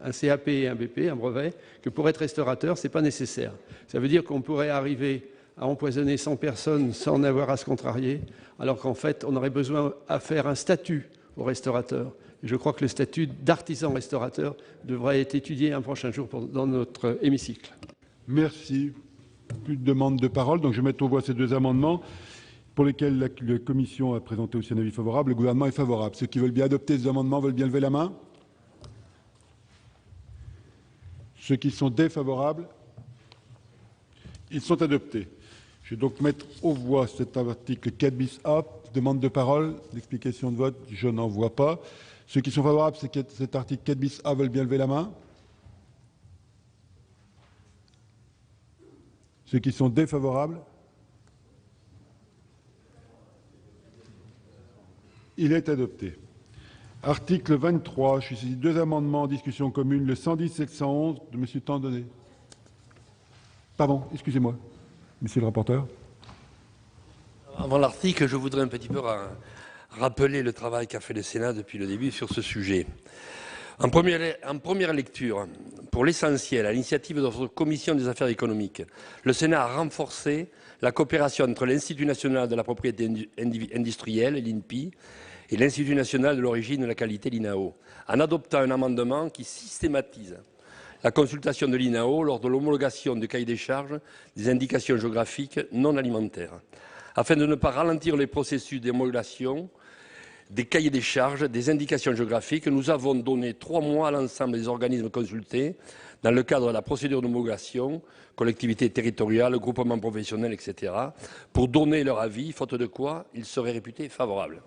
un CAP et un BP, un brevet, que pour être restaurateur, ce n'est pas nécessaire. Ça veut dire qu'on pourrait arriver à empoisonner 100 personnes sans en avoir à se contrarier, alors qu'en fait, on aurait besoin à faire un statut aux restaurateurs. Et je crois que le statut d'artisan restaurateur devrait être étudié un prochain jour dans notre hémicycle. Merci. Plus de demandes de parole, donc je vais mettre aux voix ces deux amendements pour lesquels la Commission a présenté aussi un avis favorable. Le gouvernement est favorable. Ceux qui veulent bien adopter ces amendements veulent bien lever la main. Ceux qui sont défavorables, ils sont adoptés. Je vais donc mettre aux voix cet article 4 bis A. Demande de parole, d'explication de vote, je n'en vois pas. Ceux qui sont favorables à cet article 4 bis A veulent bien lever la main. Ceux qui sont défavorables, il est adopté. Article 23, je suis saisi deux amendements en discussion commune, le 110 et le 111 de M. Tandonnet. Pardon, excusez-moi, monsieur le rapporteur. Avant l'article, je voudrais un petit peu rappeler le travail qu'a fait le Sénat depuis le début sur ce sujet. En première lecture, pour l'essentiel, à l'initiative de notre commission des affaires économiques, le Sénat a renforcé la coopération entre l'Institut national de la propriété industrielle, l'INPI, et l'Institut national de l'origine et de la qualité, l'INAO, en adoptant un amendement qui systématise la consultation de l'INAO lors de l'homologation du cahier des charges des indications géographiques non alimentaires. Afin de ne pas ralentir les processus d'homologation des cahiers des charges des indications géographiques, nous avons donné 3 mois à l'ensemble des organismes consultés dans le cadre de la procédure d'homologation, collectivités territoriales, groupements professionnels, etc., pour donner leur avis, faute de quoi ils seraient réputés favorables.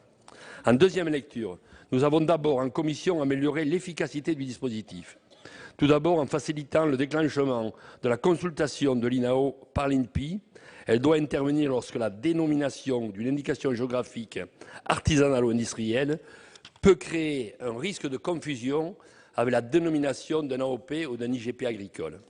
En deuxième lecture, nous avons d'abord en commission amélioré l'efficacité du dispositif. Tout d'abord en facilitant le déclenchement de la consultation de l'INAO par l'INPI. Elle doit intervenir lorsque la dénomination d'une indication géographique artisanale ou industrielle peut créer un risque de confusion avec la dénomination d'un AOP ou d'un IGP agricole.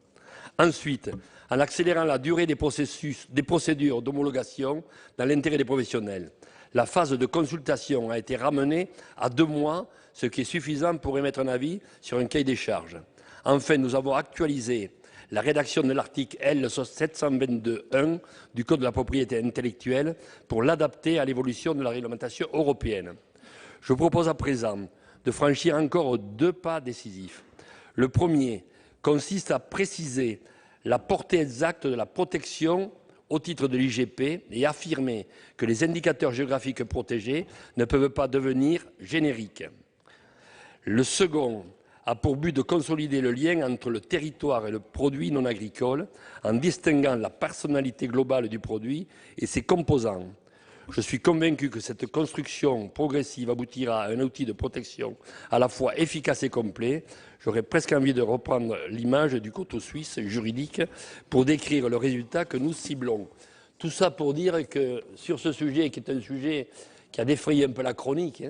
Ensuite, en accélérant la durée des procédures d'homologation dans l'intérêt des professionnels. La phase de consultation a été ramenée à 2 mois, ce qui est suffisant pour émettre un avis sur un cahier des charges. Enfin, nous avons actualisé la rédaction de l'article L. 722.1 du Code de la propriété intellectuelle pour l'adapter à l'évolution de la réglementation européenne. Je propose à présent de franchir encore 2 pas décisifs. Le premier consiste à préciser la portée exacte de la protection au titre de l'IGP et affirmer que les indicateurs géographiques protégés ne peuvent pas devenir génériques. Le second a pour but de consolider le lien entre le territoire et le produit non agricole en distinguant la personnalité globale du produit et ses composants. Je suis convaincu que cette construction progressive aboutira à un outil de protection à la fois efficace et complet. J'aurais presque envie de reprendre l'image du couteau suisse juridique pour décrire le résultat que nous ciblons. Tout ça pour dire que sur ce sujet, qui est un sujet qui a défrayé un peu la chronique,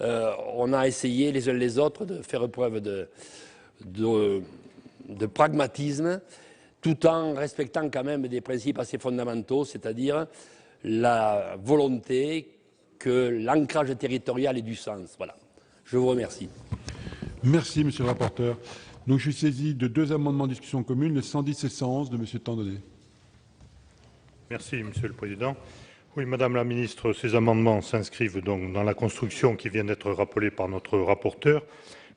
on a essayé les uns les autres de faire preuve de pragmatisme, tout en respectant quand même des principes assez fondamentaux, c'est-à-dire la volonté que l'ancrage territorial ait du sens. Voilà. Je vous remercie. Merci, monsieur le rapporteur. Donc, je suis saisi de 2 amendements en discussion commune, le 110 et le 111 de monsieur Tandonnet. Merci, monsieur le président. Oui, Madame la Ministre, ces amendements s'inscrivent donc dans la construction qui vient d'être rappelée par notre rapporteur.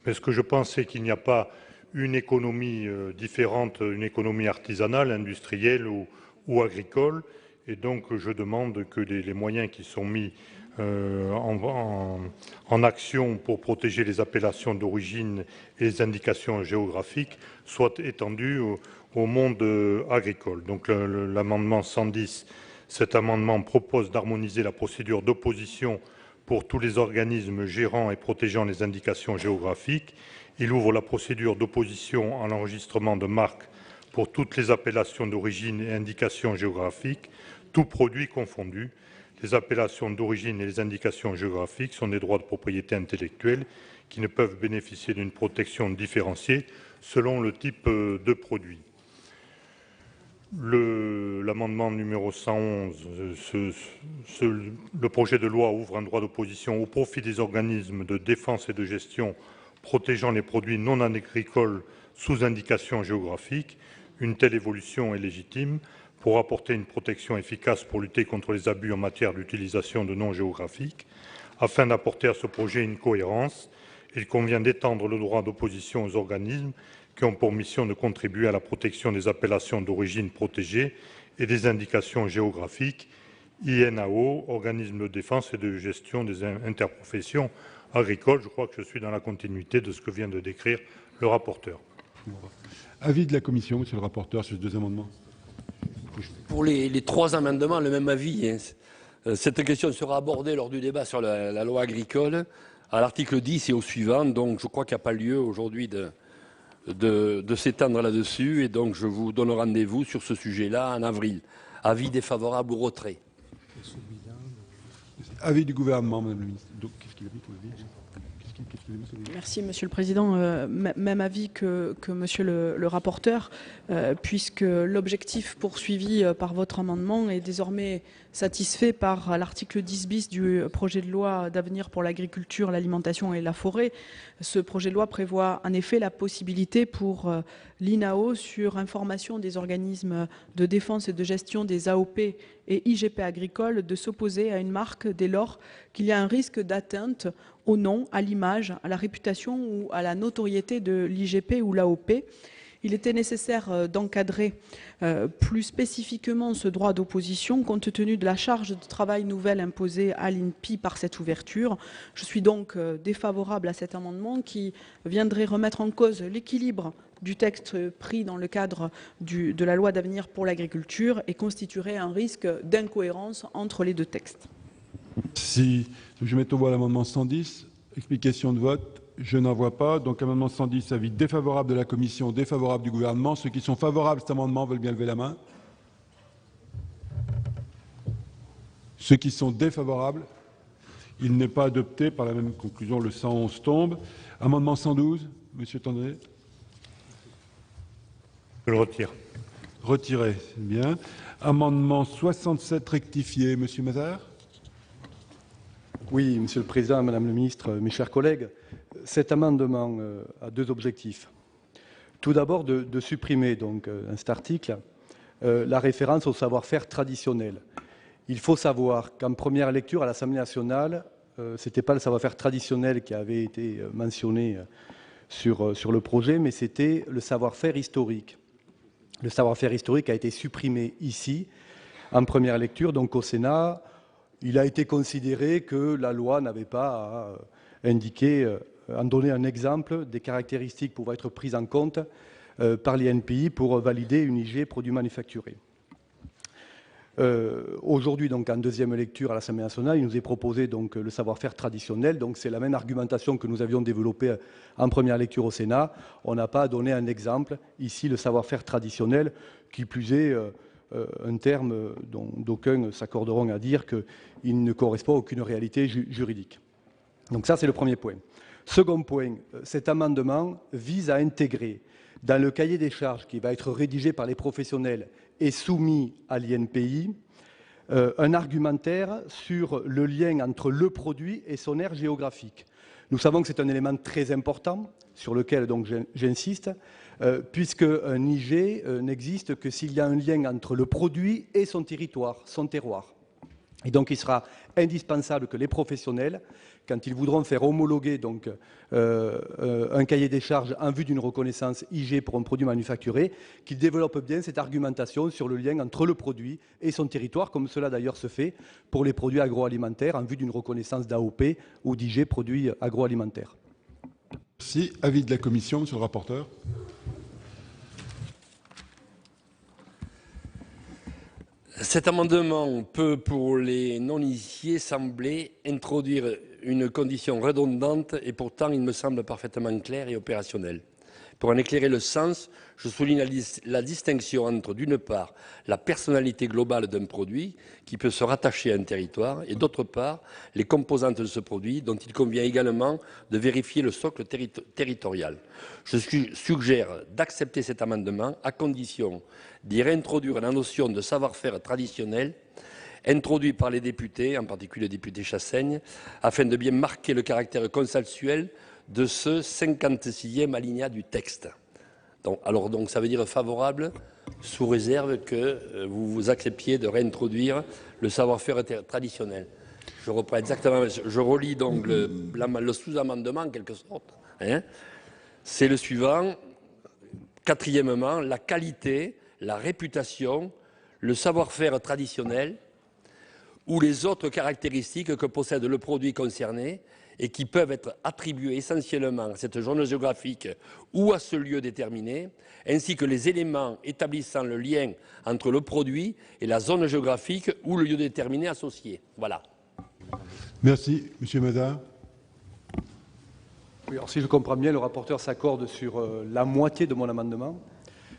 Mais ce que je pense, c'est qu'il n'y a pas une économie différente, une économie artisanale, industrielle ou agricole. Et donc, je demande que les moyens qui sont mis en action pour protéger les appellations d'origine et les indications géographiques soient étendus au monde agricole. Donc, l'amendement 110, cet amendement propose d'harmoniser la procédure d'opposition pour tous les organismes gérant et protégeant les indications géographiques. Il ouvre la procédure d'opposition à l'enregistrement de marques pour toutes les appellations d'origine et indications géographiques, tous produits confondus. Les appellations d'origine et les indications géographiques sont des droits de propriété intellectuelle qui ne peuvent bénéficier d'une protection différenciée selon le type de produit. L'amendement numéro 111, le projet de loi ouvre un droit d'opposition au profit des organismes de défense et de gestion protégeant les produits non agricoles sous indication géographique. Une telle évolution est légitime pour apporter une protection efficace pour lutter contre les abus en matière d'utilisation de noms géographiques. Afin d'apporter à ce projet une cohérence, il convient d'étendre le droit d'opposition aux organismes qui ont pour mission de contribuer à la protection des appellations d'origine protégées et des indications géographiques, INAO, organismes de défense et de gestion des interprofessions agricoles. Je crois que je suis dans la continuité de ce que vient de décrire le rapporteur. Avis de la Commission, Monsieur le rapporteur, sur ces deux amendements. Pour les trois amendements, le même avis. Hein. Cette question sera abordée lors du débat sur la loi agricole, à l'article 10 et au suivant. Donc je crois qu'il n'y a pas lieu aujourd'hui de s'étendre là-dessus. Et donc je vous donne rendez-vous sur ce sujet-là en avril. Avis défavorable ou retrait. Avis du gouvernement, Madame la Ministre. Qu'est-ce qu'il a dit pour l'avis ? Merci, Monsieur le Président. Même avis que Monsieur le rapporteur, puisque l'objectif poursuivi par votre amendement est désormais satisfait par l'article 10 bis du projet de loi d'avenir pour l'agriculture, l'alimentation et la forêt. Ce projet de loi prévoit en effet la possibilité pour l'INAO, sur information des organismes de défense et de gestion des AOP et IGP agricoles, de s'opposer à une marque dès lors qu'il y a un risque d'atteinte au nom, à l'image, à la réputation ou à la notoriété de l'IGP ou l'AOP. Il était nécessaire d'encadrer plus spécifiquement ce droit d'opposition compte tenu de la charge de travail nouvelle imposée à l'INPI par cette ouverture. Je suis donc défavorable à cet amendement qui viendrait remettre en cause l'équilibre du texte pris dans le cadre de la loi d'avenir pour l'agriculture et constituerait un risque d'incohérence entre les deux textes. Si je mets au voie l'amendement 110, explication de vote. Je n'en vois pas. Donc, amendement 110, avis défavorable de la Commission, défavorable du gouvernement. Ceux qui sont favorables à cet amendement veulent bien lever la main. Ceux qui sont défavorables, il n'est pas adopté. Par la même conclusion, le 111 tombe. Amendement 112, Monsieur Tandré. Je le retire. Retiré, c'est bien. Amendement 67 rectifié, Monsieur Mazard. Oui, Monsieur le Président, Madame le Ministre, mes chers collègues, cet amendement a deux objectifs. Tout d'abord, de supprimer donc, dans cet article la référence au savoir-faire traditionnel. Il faut savoir qu'en première lecture à l'Assemblée nationale, ce n'était pas le savoir-faire traditionnel qui avait été mentionné sur le projet, mais c'était le savoir-faire historique. Le savoir-faire historique a été supprimé ici, en première lecture, donc au Sénat. Il a été considéré que la loi n'avait pas à indiquer, en donner un exemple des caractéristiques pouvant être prises en compte par l'INPI pour valider une IG produit manufacturé. Aujourd'hui, donc en deuxième lecture à l'Assemblée nationale, il nous est proposé donc le savoir-faire traditionnel. Donc c'est la même argumentation que nous avions développée en première lecture au Sénat. On n'a pas à donner un exemple ici, le savoir-faire traditionnel, qui plus est un terme dont d'aucuns s'accorderont à dire qu'il ne correspond à aucune réalité juridique. Donc ça, c'est le premier point. Second point, cet amendement vise à intégrer dans le cahier des charges qui va être rédigé par les professionnels et soumis à l'INPI un argumentaire sur le lien entre le produit et son aire géographique. Nous savons que c'est un élément très important sur lequel donc j'insiste, puisque un IG n'existe que s'il y a un lien entre le produit et son territoire, son terroir. Et donc, il sera indispensable que les professionnels, quand ils voudront faire homologuer donc, un cahier des charges en vue d'une reconnaissance IG pour un produit manufacturé, qu'ils développent bien cette argumentation sur le lien entre le produit et son territoire, comme cela d'ailleurs se fait pour les produits agroalimentaires en vue d'une reconnaissance d'AOP ou d'IG produits agroalimentaires. Merci. Avis de la Commission, monsieur le rapporteur. Cet amendement peut, pour les non-initiés, sembler introduire une condition redondante et pourtant il me semble parfaitement clair et opérationnel. Pour en éclairer le sens, je souligne la distinction entre, d'une part, la personnalité globale d'un produit qui peut se rattacher à un territoire et, d'autre part, les composantes de ce produit dont il convient également de vérifier le socle territorial. Je suggère d'accepter cet amendement à condition d'y réintroduire la notion de savoir-faire traditionnel introduit par les députés, en particulier le député Chassaigne, afin de bien marquer le caractère consensuel de ce 56e alinéa du texte. Donc, ça veut dire favorable, sous réserve que vous acceptiez de réintroduire le savoir-faire traditionnel. Je reprends exactement, je relis donc le sous-amendement en quelque sorte. Hein. C'est le suivant. Quatrièmement, la qualité, la réputation, le savoir-faire traditionnel ou les autres caractéristiques que possède le produit concerné et qui peuvent être attribuées essentiellement à cette zone géographique ou à ce lieu déterminé, ainsi que les éléments établissant le lien entre le produit et la zone géographique ou le lieu déterminé associé. Voilà. Merci. Monsieur Mazard. Oui, alors si je comprends bien, le rapporteur s'accorde sur la moitié de mon amendement.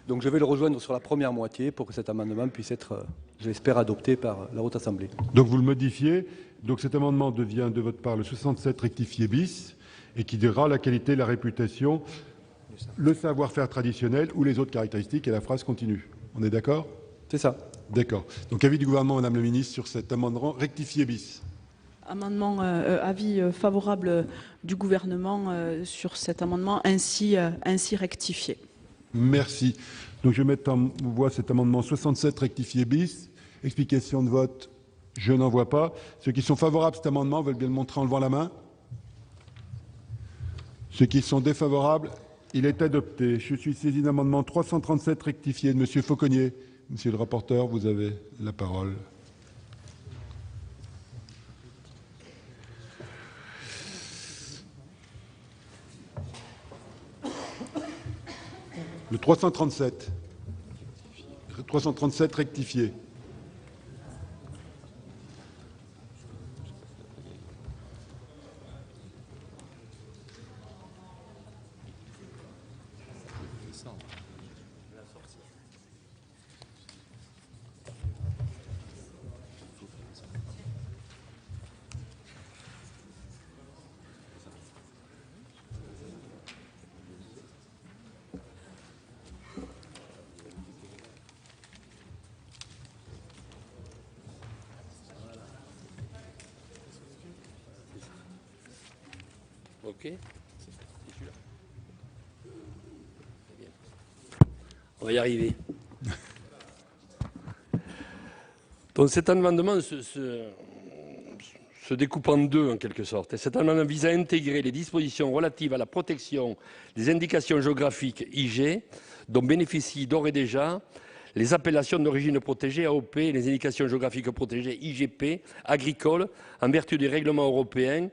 Donc je vais le rejoindre sur la première moitié pour que cet amendement puisse être, je l'espère, adopté par la Haute Assemblée. Donc vous le modifiez. Donc cet amendement devient de votre part le 67 rectifié bis et qui dira la qualité, la réputation, le savoir-faire traditionnel ou les autres caractéristiques et la phrase continue. On est d'accord? C'est ça. D'accord. Donc avis du gouvernement, Madame la Ministre, sur cet amendement rectifié bis. Amendement, avis favorable du gouvernement sur cet amendement ainsi rectifié. Merci. Donc je vais mettre en voie cet amendement 67 rectifié bis. Explication de vote. Je n'en vois pas. Ceux qui sont favorables à cet amendement veulent bien le montrer en levant la main. Ceux qui sont défavorables, il est adopté. Je suis saisi d'amendement 337 rectifié de Monsieur Fauconnier. Monsieur le rapporteur, vous avez la parole. Le 337. 337 rectifié. Ok. On va y arriver. Donc cet amendement se découpe en deux en quelque sorte. Et cet amendement vise à intégrer les dispositions relatives à la protection des indications géographiques IG dont bénéficient d'ores et déjà les appellations d'origine protégée AOP et les indications géographiques protégées IGP agricoles en vertu du règlement européen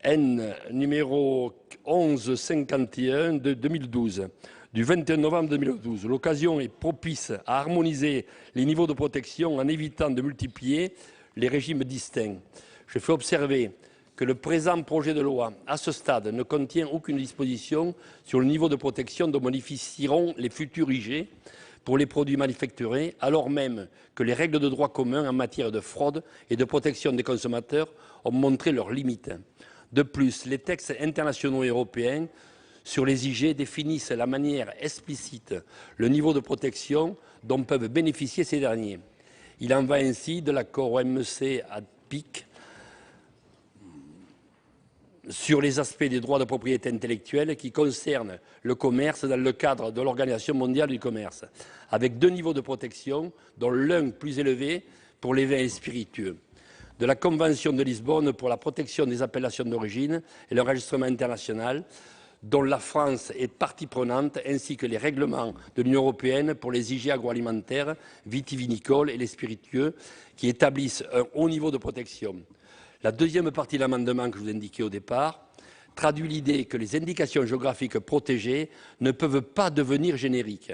N numéro 1151 de 2012, du 21 novembre 2012. L'occasion est propice à harmoniser les niveaux de protection en évitant de multiplier les régimes distincts. Je fais observer que le présent projet de loi, à ce stade, ne contient aucune disposition sur le niveau de protection dont bénéficieront les futurs IG pour les produits manufacturés, alors même que les règles de droit commun en matière de fraude et de protection des consommateurs ont montré leurs limites. De plus, les textes internationaux et européens sur les IG définissent la manière explicite le niveau de protection dont peuvent bénéficier ces derniers. Il en va ainsi de l'accord OMC-APIC sur les aspects des droits de propriété intellectuelle qui concernent le commerce dans le cadre de l'Organisation mondiale du commerce, avec deux niveaux de protection, dont l'un plus élevé pour les vins et spiritueux. de la Convention de Lisbonne pour la protection des appellations d'origine et l'enregistrement international, dont la France est partie prenante, ainsi que les règlements de l'Union européenne pour les IG agroalimentaires, vitivinicoles et les spiritueux, qui établissent un haut niveau de protection. La deuxième partie de l'amendement que je vous indiquais au départ traduit l'idée que les indications géographiques protégées ne peuvent pas devenir génériques.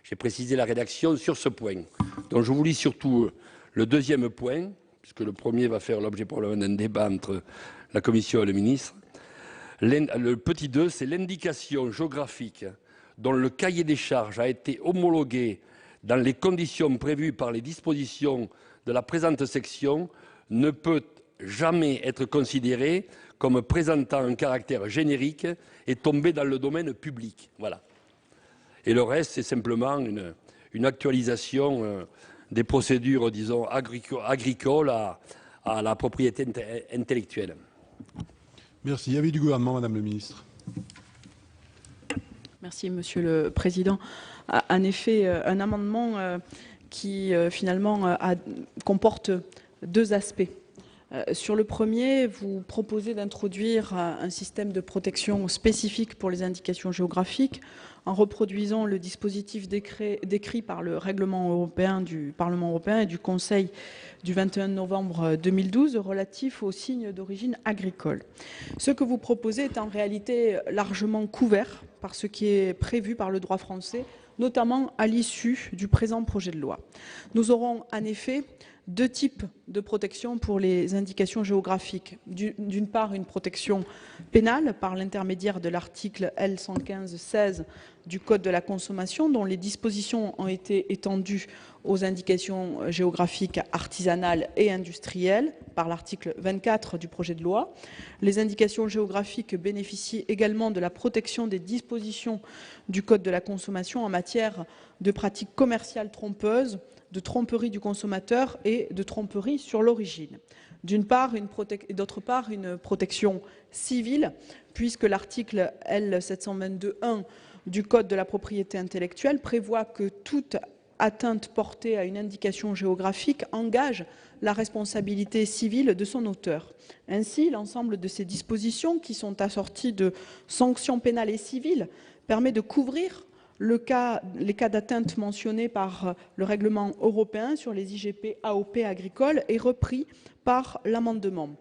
J'ai précisé la rédaction sur ce point. Donc je vous lis surtout le deuxième point, puisque le premier va faire l'objet probablement d'un débat entre la Commission et le ministre. Le petit 2, c'est l'indication géographique dont le cahier des charges a été homologué dans les conditions prévues par les dispositions de la présente section ne peut jamais être considéré comme présentant un caractère générique et tomber dans le domaine public. Voilà. Et le reste, c'est simplement une actualisation des procédures, disons, agricoles à la propriété intellectuelle. Merci. Avis du gouvernement, Madame le ministre. Merci, Monsieur le Président. En effet, un amendement qui finalement comporte deux aspects. Sur le premier, vous proposez d'introduire un système de protection spécifique pour les indications géographiques en reproduisant le dispositif décrit par le règlement européen du Parlement européen et du Conseil du 21 novembre 2012 relatif aux signes d'origine agricole. Ce que vous proposez est en réalité largement couvert par ce qui est prévu par le droit français, notamment à l'issue du présent projet de loi. Nous aurons en effet deux types de protection pour les indications géographiques. D'une part, une protection pénale par l'intermédiaire de l'article L115-16 du Code de la consommation, dont les dispositions ont été étendues aux indications géographiques artisanales et industrielles par l'article 24 du projet de loi. Les indications géographiques bénéficient également de la protection des dispositions du Code de la consommation en matière de pratiques commerciales trompeuses, de tromperie du consommateur et de tromperie sur l'origine. D'une part, et d'autre part, une protection civile, puisque l'article L722-1 du Code de la propriété intellectuelle prévoit que toute atteinte portée à une indication géographique engage la responsabilité civile de son auteur. Ainsi, l'ensemble de ces dispositions, qui sont assorties de sanctions pénales et civiles, permet de couvrir les cas d'atteinte mentionnés par le règlement européen sur les IGP AOP agricoles est repris par l'amendement.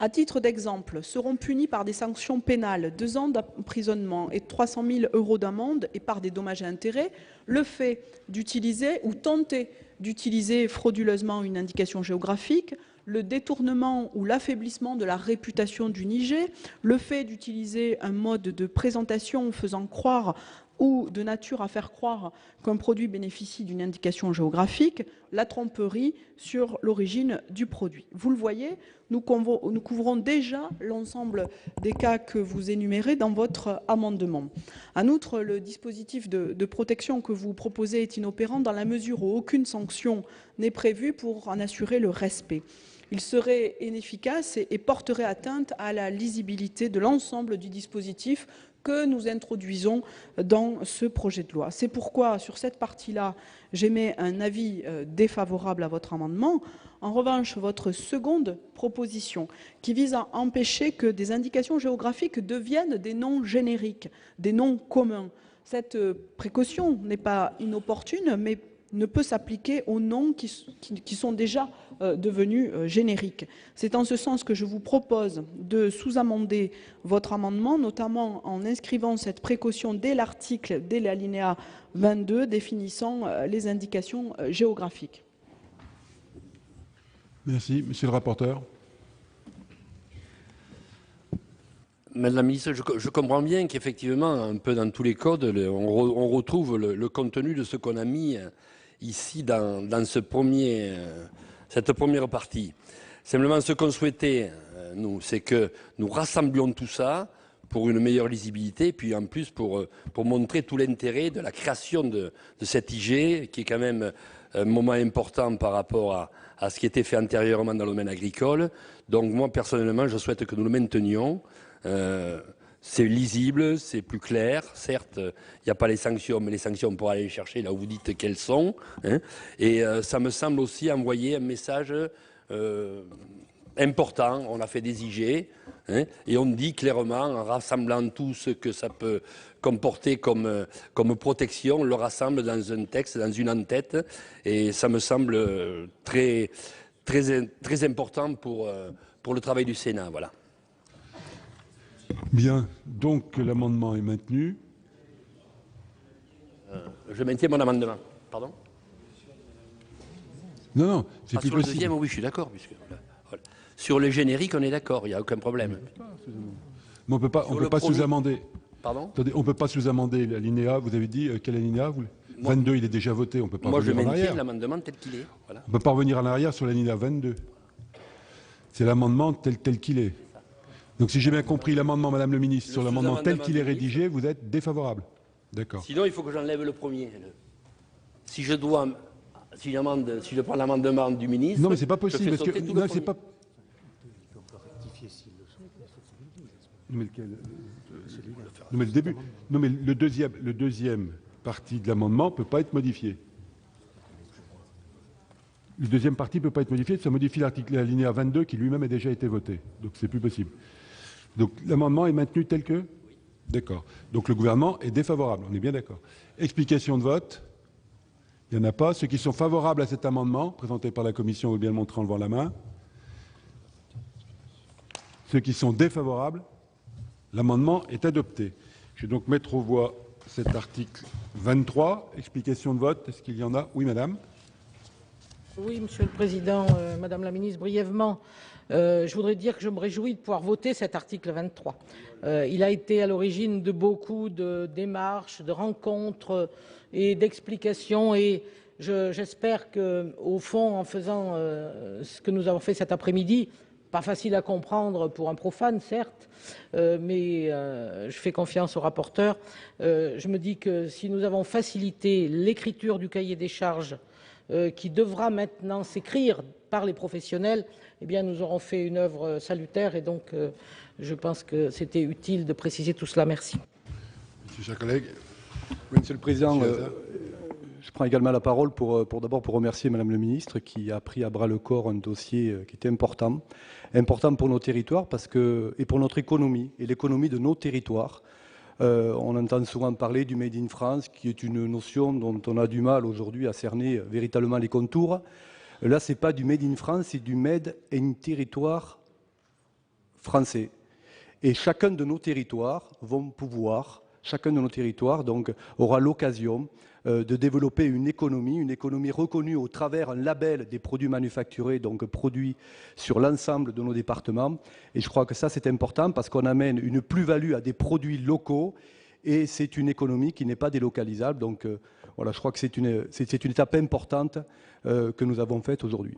À titre d'exemple, seront punis par des sanctions pénales 2 ans d'emprisonnement et 300 000 € d'amende et par des dommages et intérêts le fait d'utiliser ou tenter d'utiliser frauduleusement une indication géographique, le détournement ou l'affaiblissement de la réputation d'une IG, le fait d'utiliser un mode de présentation faisant croire ou de nature à faire croire qu'un produit bénéficie d'une indication géographique, la tromperie sur l'origine du produit. Vous le voyez, nous couvrons déjà l'ensemble des cas que vous énumérez dans votre amendement. En outre, le dispositif de protection que vous proposez est inopérant dans la mesure où aucune sanction n'est prévue pour en assurer le respect. Il serait inefficace et porterait atteinte à la lisibilité de l'ensemble du dispositif que nous introduisons dans ce projet de loi. C'est pourquoi, sur cette partie-là, j'émets un avis défavorable à votre amendement. En revanche, votre seconde proposition, qui vise à empêcher que des indications géographiques deviennent des noms génériques, des noms communs, cette précaution n'est pas inopportune, mais ne peut s'appliquer aux noms qui sont déjà devenus génériques. C'est en ce sens que je vous propose de sous-amender votre amendement, notamment en inscrivant cette précaution dès l'alinéa 22 définissant les indications géographiques. Merci. Monsieur le rapporteur. Madame la ministre, je comprends bien qu'effectivement, un peu dans tous les codes, on retrouve le contenu de ce qu'on a mis ici dans cette première partie. Simplement, ce qu'on souhaitait, nous, c'est que nous rassemblions tout ça pour une meilleure lisibilité, puis en plus pour montrer tout l'intérêt de la création de cette IG, qui est quand même un moment important par rapport à ce qui était fait antérieurement dans le domaine agricole. Donc moi, personnellement, je souhaite que nous le maintenions. C'est lisible, c'est plus clair. Certes, il n'y a pas les sanctions, mais les sanctions, on pourra aller les chercher là où vous dites qu'elles sont. Hein. Et ça me semble aussi envoyer un message important, on a fait des IG, hein, et on dit clairement, en rassemblant tout ce que ça peut comporter comme protection, on le rassemble dans un texte, dans une en-tête, et ça me semble très important pour le travail du Sénat. Voilà. Bien, donc l'amendement est maintenu. Je maintiens mon amendement. Pardon ? Non, c'est plus sur le possible. deuxième, oui, je suis d'accord. Voilà. Sur le générique, on est d'accord, il n'y a aucun problème. Mais on peut pas sous-amender. Pardon ? Attendez, on ne peut pas sous-amender l'alinéa. Vous avez dit quel alinéa 22, il est déjà voté. On peut pas Moi, je revenir en maintiens arrière. l'amendement tel qu'il est. Voilà. On ne peut pas revenir en arrière sur l'alinéa 22. C'est l'amendement tel qu'il est. Donc, si j'ai bien compris l'amendement, Madame le Ministre, sur l'amendement tel qu'il est rédigé, vous êtes défavorable. D'accord. Sinon, il faut que j'enlève le premier. Si je prends l'amendement du ministre... Non, mais c'est pas possible. Parce que non, c'est pas... Non, mais le début. Non, mais le deuxième partie de l'amendement ne peut pas être modifié. Le deuxième partie ne peut pas être modifié, ça modifie l'article alinéa 22 qui lui-même a déjà été voté. Donc c'est plus possible. Donc l'amendement est maintenu tel que ? D'accord. Donc le gouvernement est défavorable, on est bien d'accord. Explication de vote. Il n'y en a pas. Ceux qui sont favorables à cet amendement, présenté par la Commission, veulent bien le montrer en levant la main. Ceux qui sont défavorables, l'amendement est adopté. Je vais donc mettre aux voix cet article 23. Explication de vote. Est-ce qu'il y en a ? Oui, madame. Oui, Monsieur le Président, Madame la Ministre, brièvement, je voudrais dire que je me réjouis de pouvoir voter cet article 23. Il a été à l'origine de beaucoup de démarches, de rencontres et d'explications, et j'espère qu'au fond, en faisant ce que nous avons fait cet après-midi, pas facile à comprendre pour un profane, certes, mais je fais confiance au rapporteur. Je me dis que si nous avons facilité l'écriture du cahier des charges, qui devra maintenant s'écrire par les professionnels, eh bien, nous aurons fait une œuvre salutaire, et donc je pense que c'était utile de préciser tout cela. Merci. Monsieur, chers collègues. Oui, Monsieur le Président, je prends également la parole pour d'abord pour remercier Madame le Ministre qui a pris à bras le corps un dossier qui était important pour nos territoires et pour notre économie et l'économie de nos territoires. On entend souvent parler du Made in France, qui est une notion dont on a du mal aujourd'hui à cerner véritablement les contours. Là, ce n'est pas du Made in France, c'est du Made in territoire français. Et chacun de nos territoires donc, aura l'occasion de développer une économie reconnue au travers un label des produits manufacturés, donc produits sur l'ensemble de nos départements. Et je crois que ça, c'est important parce qu'on amène une plus-value à des produits locaux et c'est une économie qui n'est pas délocalisable. Donc voilà, je crois que c'est une étape importante que nous avons faite aujourd'hui.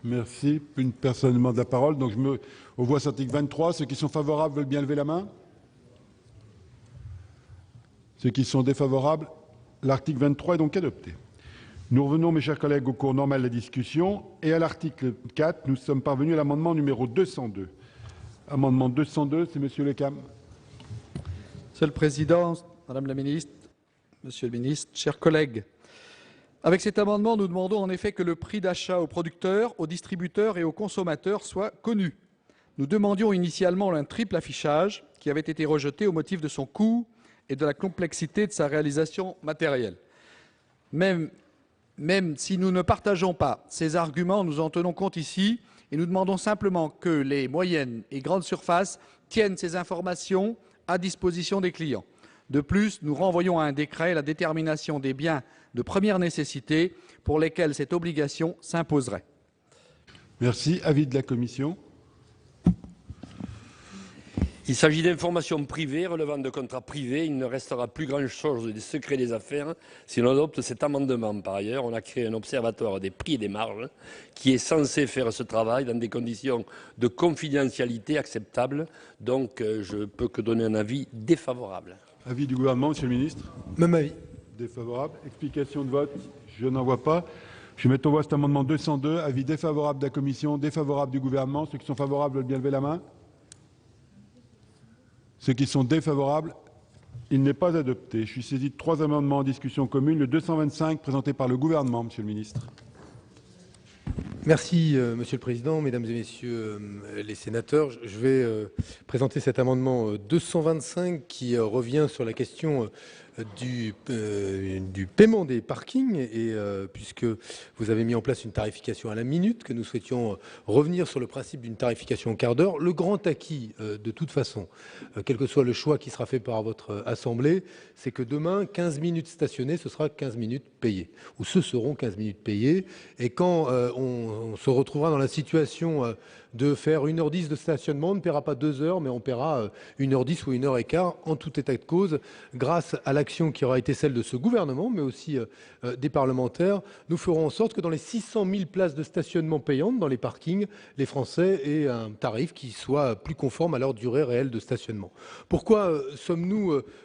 Merci. Une personne demande la parole. Donc je me voix cet article 23. Ceux qui sont favorables veulent bien lever la main. Ceux qui sont défavorables, l'article 23 est donc adopté. Nous revenons, mes chers collègues, au cours normal de la discussion. Et à l'article 4, nous sommes parvenus à l'amendement numéro 202. Amendement 202, c'est Monsieur Lecam. Monsieur le Président, Madame la Ministre, Monsieur le Ministre, chers collègues, avec cet amendement, nous demandons en effet que le prix d'achat aux producteurs, aux distributeurs et aux consommateurs soit connu. Nous demandions initialement un triple affichage qui avait été rejeté au motif de son coût et de la complexité de sa réalisation matérielle. Même si nous ne partageons pas ces arguments, nous en tenons compte ici et nous demandons simplement que les moyennes et grandes surfaces tiennent ces informations à disposition des clients. De plus, nous renvoyons à un décret la détermination des biens de première nécessité pour lesquels cette obligation s'imposerait. Merci. Avis de la Commission. Il s'agit d'informations privées relevant de contrats privés. Il ne restera plus grand-chose des secrets des affaires si l'on adopte cet amendement. Par ailleurs, on a créé un observatoire des prix et des marges qui est censé faire ce travail dans des conditions de confidentialité acceptables. Donc, je ne peux que donner un avis défavorable. Avis du gouvernement, Monsieur le Ministre. Même avis. Défavorable. Explication de vote. Je n'en vois pas. Je mets au voie cet amendement 202. Avis défavorable de la Commission, défavorable du gouvernement. Ceux qui sont favorables veulent bien lever la main. Ceux qui sont défavorables, il n'est pas adopté. Je suis saisi de 3 amendements en discussion commune. Le 225 présenté par le gouvernement, Monsieur le Ministre. Merci, Monsieur le Président, Mesdames et Messieurs les sénateurs. Je vais présenter cet amendement 225 qui revient sur la question du paiement des parkings et puisque vous avez mis en place une tarification à la minute, que nous souhaitions revenir sur le principe d'une tarification au quart d'heure. Le grand acquis, de toute façon, quel que soit le choix qui sera fait par votre Assemblée, c'est que demain, 15 minutes stationnées, ce sera 15 minutes payées, ou ce seront 15 minutes payées. Et quand on se retrouvera dans la situation de faire 1h10 de stationnement, on ne paiera pas 2 heures, mais on paiera 1h10 ou 1h15 en tout état de cause, grâce à l'action qui aura été celle de ce gouvernement, mais aussi des parlementaires. Nous ferons en sorte que dans les 600 000 places de stationnement payantes dans les parkings, les Français aient un tarif qui soit plus conforme à leur durée réelle de stationnement. Pourquoi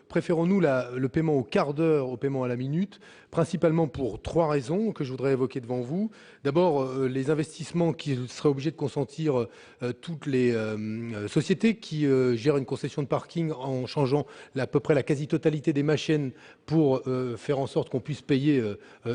préférons-nous le paiement au quart d'heure au paiement à la minute? Principalement pour 3 raisons que je voudrais évoquer devant vous. D'abord, les investissements qu'ils seraient obligés de consentir toutes les sociétés qui gèrent une concession de parking en changeant à peu près la quasi-totalité des machines pour faire en sorte qu'on puisse payer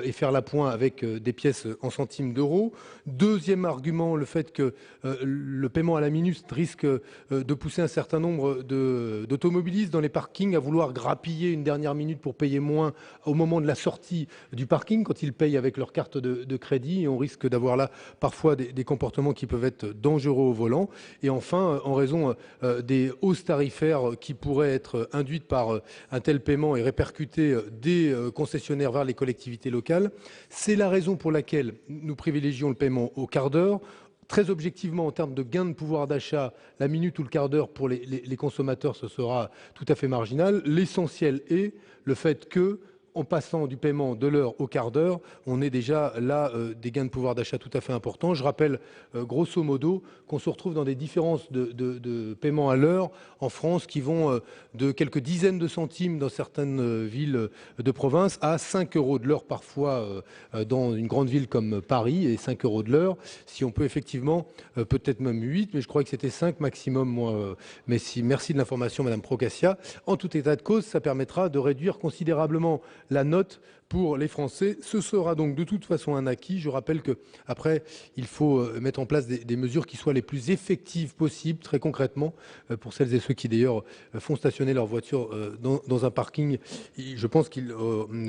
et faire l'appoint avec des pièces en centimes d'euros. Deuxième argument, le fait que le paiement à la minute risque de pousser un certain nombre d'automobilistes dans les parkings à vouloir grappiller une dernière minute pour payer moins au moment de la sortie du parking quand ils payent avec leur carte de crédit, et on risque d'avoir là parfois des comportements qui peuvent être dangereux au volant. Et enfin, en raison des hausses tarifaires qui pourraient être induites par un tel paiement et répercuter des concessionnaires vers les collectivités locales, c'est la raison pour laquelle nous privilégions le paiement au quart d'heure. Très objectivement, en termes de gain de pouvoir d'achat, la minute ou le quart d'heure pour les consommateurs, ce sera tout à fait marginal. L'essentiel est le fait que, en passant du paiement de l'heure au quart d'heure, on est déjà là des gains de pouvoir d'achat tout à fait importants. Je rappelle grosso modo qu'on se retrouve dans des différences de paiement à l'heure en France qui vont de quelques dizaines de centimes dans certaines villes de province à 5 € de l'heure parfois dans une grande ville comme Paris, et 5 € de l'heure. Si on peut effectivement, peut-être même 8, mais je crois que c'était 5 maximum, moi. Mais merci de l'information, Madame Procaccia. En tout état de cause, ça permettra de réduire considérablement la note pour les Français. Ce sera donc de toute façon un acquis. Je rappelle qu'après, il faut mettre en place des mesures qui soient les plus effectives possibles, très concrètement, pour celles et ceux qui d'ailleurs font stationner leur voiture dans un parking. Je pense qu'ils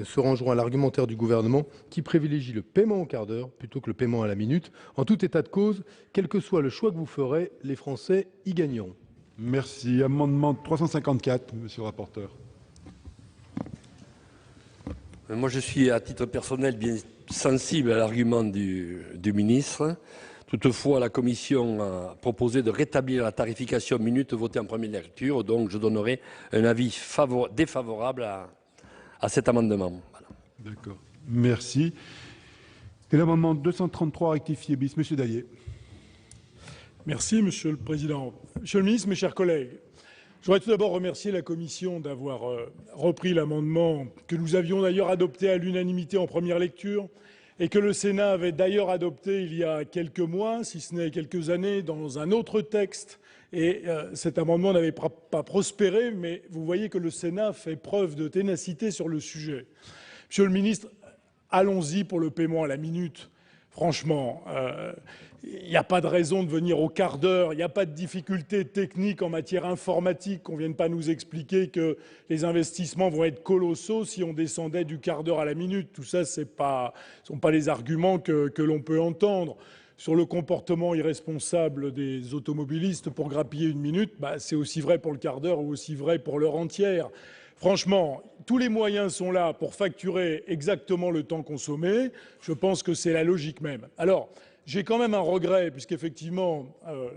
se rangeront à l'argumentaire du gouvernement qui privilégie le paiement au quart d'heure plutôt que le paiement à la minute. En tout état de cause, quel que soit le choix que vous ferez, les Français y gagneront. Merci. Amendement 354, monsieur le rapporteur. Moi, je suis, à titre personnel, bien sensible à l'argument du ministre. Toutefois, la Commission a proposé de rétablir la tarification minute votée en première lecture, donc je donnerai un avis défavorable à cet amendement. Voilà. D'accord. Merci. Et l'amendement 233 rectifié bis, monsieur Dallier. Merci, Monsieur le Président. Monsieur le Ministre, mes chers collègues, je voudrais tout d'abord remercier la Commission d'avoir repris l'amendement que nous avions d'ailleurs adopté à l'unanimité en première lecture et que le Sénat avait d'ailleurs adopté il y a quelques mois, si ce n'est quelques années, dans un autre texte. Et cet amendement n'avait pas prospéré, mais vous voyez que le Sénat fait preuve de ténacité sur le sujet. Monsieur le Ministre, allons-y pour le paiement à la minute. Franchement, il n'y a pas de raison de venir au quart d'heure, il n'y a pas de difficulté technique en matière informatique, qu'on ne vienne pas nous expliquer que les investissements vont être colossaux si on descendait du quart d'heure à la minute. Tout ça, ce ne sont pas les arguments que l'on peut entendre. Sur le comportement irresponsable des automobilistes pour grappiller une minute, c'est aussi vrai pour le quart d'heure ou aussi vrai pour l'heure entière. Franchement, tous les moyens sont là pour facturer exactement le temps consommé. Je pense que c'est la logique même. Alors, j'ai quand même un regret, puisqu'effectivement,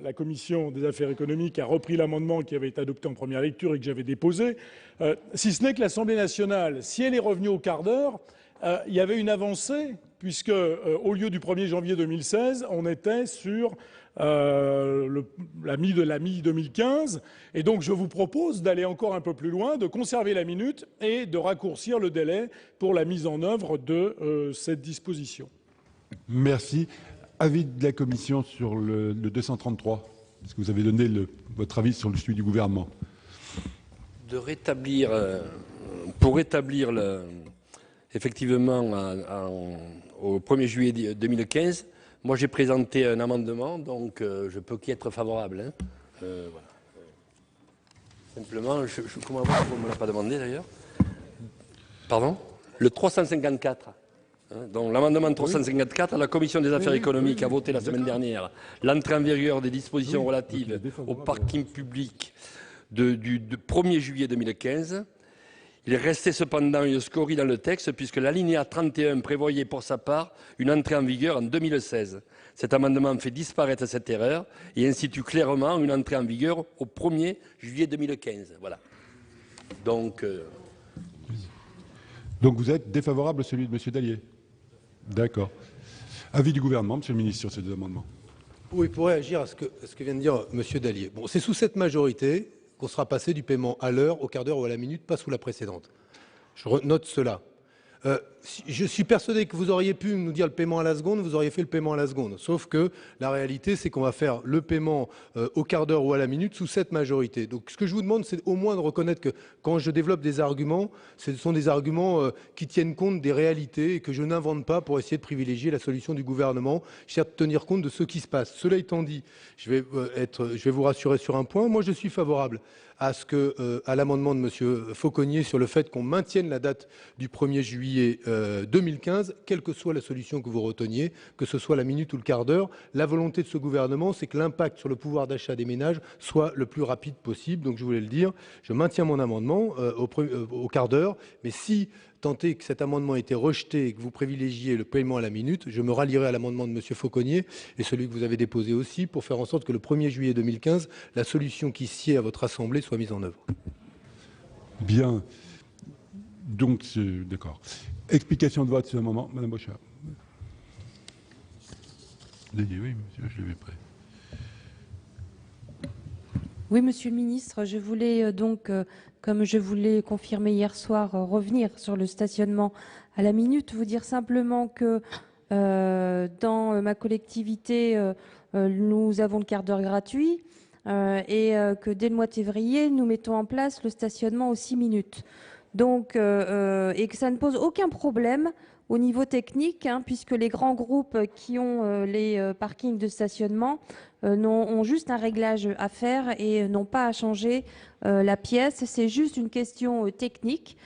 la Commission des affaires économiques a repris l'amendement qui avait été adopté en première lecture et que j'avais déposé, si ce n'est que l'Assemblée nationale, si elle est revenue au quart d'heure, il y avait une avancée, puisque au lieu du 1er janvier 2016, on était sur la mi-2015. Et donc, je vous propose d'aller encore un peu plus loin, de conserver la minute et de raccourcir le délai pour la mise en œuvre de cette disposition. Merci. Avis de la Commission sur le 233. Est-ce que vous avez donné votre avis sur le suivi du gouvernement? Pour rétablir effectivement au 1er juillet 2015, Moi, j'ai présenté un amendement, donc je peux qu'y être favorable. Hein. Voilà. Simplement, comment on ne me l'a pas demandé d'ailleurs. Pardon? Le 354. Donc l'amendement 354, la Commission des affaires économiques a voté la semaine dernière l'entrée en vigueur des dispositions relatives au parking public du 1er juillet 2015. Il est resté cependant une scorie dans le texte puisque l'alinéa 31 prévoyait pour sa part une entrée en vigueur en 2016. Cet amendement fait disparaître cette erreur et institue clairement une entrée en vigueur au 1er juillet 2015. Voilà. Donc vous êtes défavorable à celui de M. Dallier? D'accord. Avis du gouvernement, Monsieur le ministre, sur ces deux amendements. Oui, pour réagir à ce que vient de dire M. Dallier. Bon, c'est sous cette majorité qu'on sera passé du paiement à l'heure, au quart d'heure ou à la minute, pas sous la précédente. Je note cela. Je suis persuadé que vous auriez pu nous dire le paiement à la seconde, vous auriez fait le paiement à la seconde. Sauf que la réalité, c'est qu'on va faire le paiement au quart d'heure ou à la minute sous cette majorité. Donc ce que je vous demande, c'est au moins de reconnaître que quand je développe des arguments, ce sont des arguments qui tiennent compte des réalités et que je n'invente pas pour essayer de privilégier la solution du gouvernement. Je cherche à tenir compte de ce qui se passe. Cela étant dit, je vais vous rassurer sur un point. Moi, je suis favorable à l'amendement de M. Fauconnier sur le fait qu'on maintienne la date du 1er juillet 2015, quelle que soit la solution que vous reteniez, que ce soit la minute ou le quart d'heure. La volonté de ce gouvernement, c'est que l'impact sur le pouvoir d'achat des ménages soit le plus rapide possible. Donc je voulais le dire, je maintiens mon amendement au quart d'heure, mais si tant est que cet amendement a été rejeté et que vous privilégiez le paiement à la minute, je me rallierai à l'amendement de M. Fauconnier et celui que vous avez déposé aussi pour faire en sorte que le 1er juillet 2015, la solution qui sied à votre Assemblée soit mise en œuvre. Bien. Donc, d'accord. Explication de vote sur un moment. Madame Bochard. Oui, monsieur, je l'avais prêt. Oui, Monsieur le Ministre, je voulais comme je voulais confirmer hier soir, revenir sur le stationnement à la minute, vous dire simplement que dans ma collectivité, nous avons le quart d'heure gratuit et que dès le mois de février, nous mettons en place le stationnement aux 6 minutes. Donc, et que ça ne pose aucun problème au niveau technique, puisque les grands groupes qui ont les parkings de stationnement ont juste un réglage à faire et n'ont pas à changer la pièce. C'est juste une question technique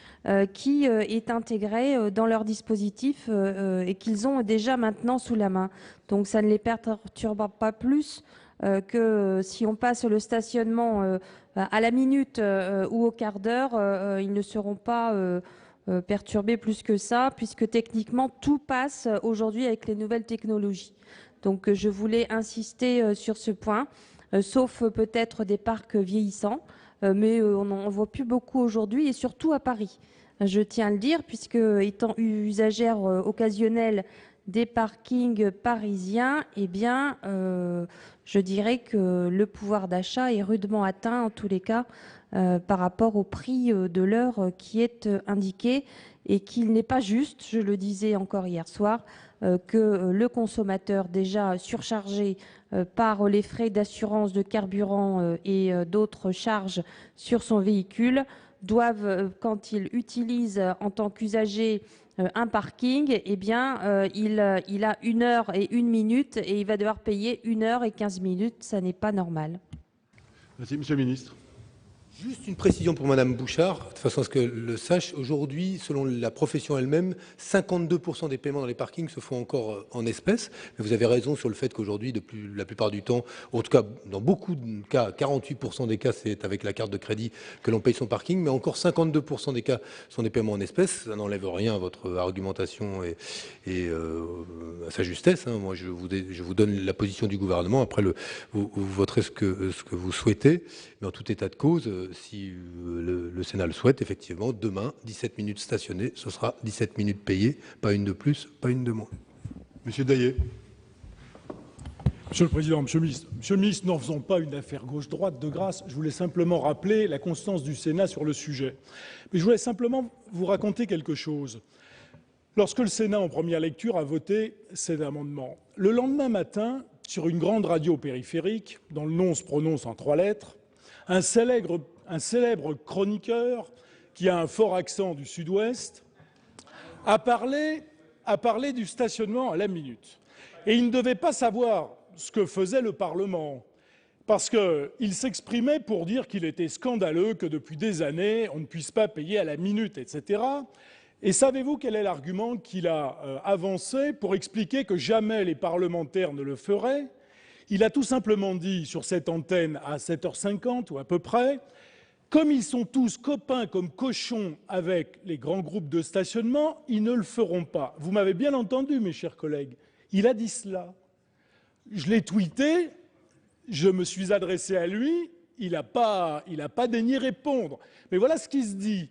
qui est intégrée dans leur dispositif et qu'ils ont déjà maintenant sous la main. Donc ça ne les perturbe pas plus que si on passe le stationnement à la minute ou au quart d'heure, ils ne seront pas perturbés plus que ça, puisque techniquement tout passe aujourd'hui avec les nouvelles technologies. Donc je voulais insister sur ce point, sauf peut-être des parcs vieillissants, mais on n'en voit plus beaucoup aujourd'hui et surtout à Paris. Je tiens à le dire, puisque étant usagère occasionnelle des parkings parisiens, eh bien, je dirais que le pouvoir d'achat est rudement atteint, en tous les cas, par rapport au prix de l'heure qui est indiqué et qu'il n'est pas juste, je le disais encore hier soir, que le consommateur déjà surchargé par les frais d'assurance de carburant et d'autres charges sur son véhicule doivent, quand il utilise en tant qu'usager un parking, eh bien, il a 1 heure et 1 minute et il va devoir payer 1 heure et 15 minutes. Ça n'est pas normal. Merci, Monsieur le Ministre. Juste une précision pour Madame Bouchard, de façon à ce que le sache. Aujourd'hui, selon la profession elle-même, 52% des paiements dans les parkings se font encore en espèces. Mais vous avez raison sur le fait qu'aujourd'hui, la plupart du temps, en tout cas dans beaucoup de cas, 48% des cas, c'est avec la carte de crédit que l'on paye son parking, mais encore 52% des cas sont des paiements en espèces. Ça n'enlève rien à votre argumentation et à sa justesse. Moi, je vous donne la position du gouvernement. Après, vous voterez ce que vous souhaitez. Mais en tout état de cause, si le Sénat le souhaite, effectivement, demain, 17 minutes stationnées, ce sera 17 minutes payées, pas une de plus, pas une de moins. Monsieur Dallier. Monsieur le Président, Monsieur le Ministre, n'en faisons pas une affaire gauche-droite de grâce. Je voulais simplement rappeler la constance du Sénat sur le sujet. Mais je voulais simplement vous raconter quelque chose. Lorsque le Sénat, en première lecture, a voté cet amendement, le lendemain matin, sur une grande radio périphérique, dont le nom se prononce en 3 lettres, un célèbre chroniqueur qui a un fort accent du Sud-Ouest a parlé du stationnement à la minute. Et il ne devait pas savoir ce que faisait le Parlement, parce qu'il s'exprimait pour dire qu'il était scandaleux que depuis des années, on ne puisse pas payer à la minute, etc. Et savez-vous quel est l'argument qu'il a avancé pour expliquer que jamais les parlementaires ne le feraient? Il a tout simplement dit sur cette antenne à 7h50 ou à peu près, comme ils sont tous copains comme cochons avec les grands groupes de stationnement, ils ne le feront pas. Vous m'avez bien entendu, mes chers collègues. Il a dit cela. Je l'ai tweeté, je me suis adressé à lui, il n'a pas daigné répondre. Mais voilà ce qui se dit.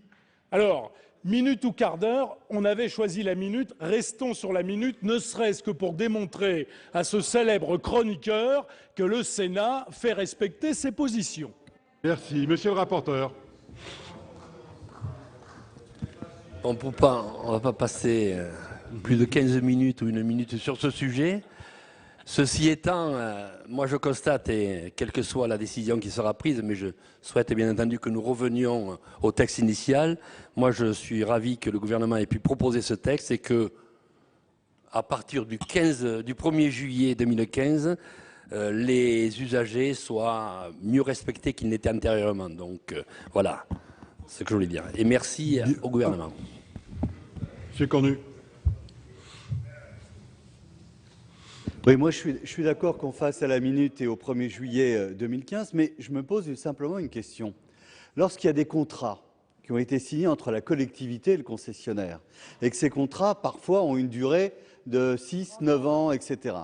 Alors, minute ou quart d'heure, on avait choisi la minute, restons sur la minute, ne serait-ce que pour démontrer à ce célèbre chroniqueur que le Sénat fait respecter ses positions. Merci. Monsieur le rapporteur. On ne va pas passer plus de 15 minutes ou une minute sur ce sujet. Ceci étant, moi je constate, et quelle que soit la décision qui sera prise, mais je souhaite bien entendu que nous revenions au texte initial. Moi je suis ravi que le gouvernement ait pu proposer ce texte et que, à partir du 1er juillet 2015, les usagers soient mieux respectés qu'ils n'étaient antérieurement. Donc voilà ce que je voulais dire. Et merci au gouvernement. Monsieur Cornu. Oui, moi je suis d'accord qu'on fasse à la minute et au 1er juillet 2015, mais je me pose simplement une question. Lorsqu'il y a des contrats qui ont été signés entre la collectivité et le concessionnaire, et que ces contrats parfois ont une durée de 6, 9 ans, etc.,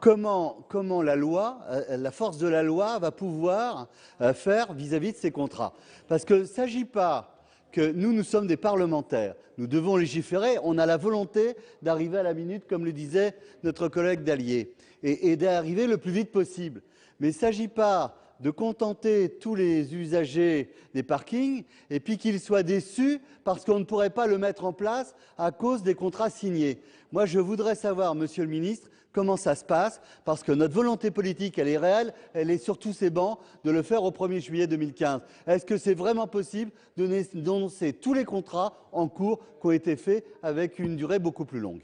comment la loi, la force de la loi va pouvoir faire vis-à-vis de ces contrats? Parce qu'il ne s'agit pas que nous sommes des parlementaires, nous devons légiférer, on a la volonté d'arriver à la minute, comme le disait notre collègue Dallier, et d'arriver le plus vite possible. Mais il ne s'agit pas de contenter tous les usagers des parkings et puis qu'ils soient déçus parce qu'on ne pourrait pas le mettre en place à cause des contrats signés. Moi, je voudrais savoir, Monsieur le Ministre, comment ça se passe, parce que notre volonté politique, elle est réelle, elle est sur tous ces bancs, de le faire au 1er juillet 2015. Est-ce que c'est vraiment possible de dénoncer tous les contrats en cours qui ont été faits avec une durée beaucoup plus longue?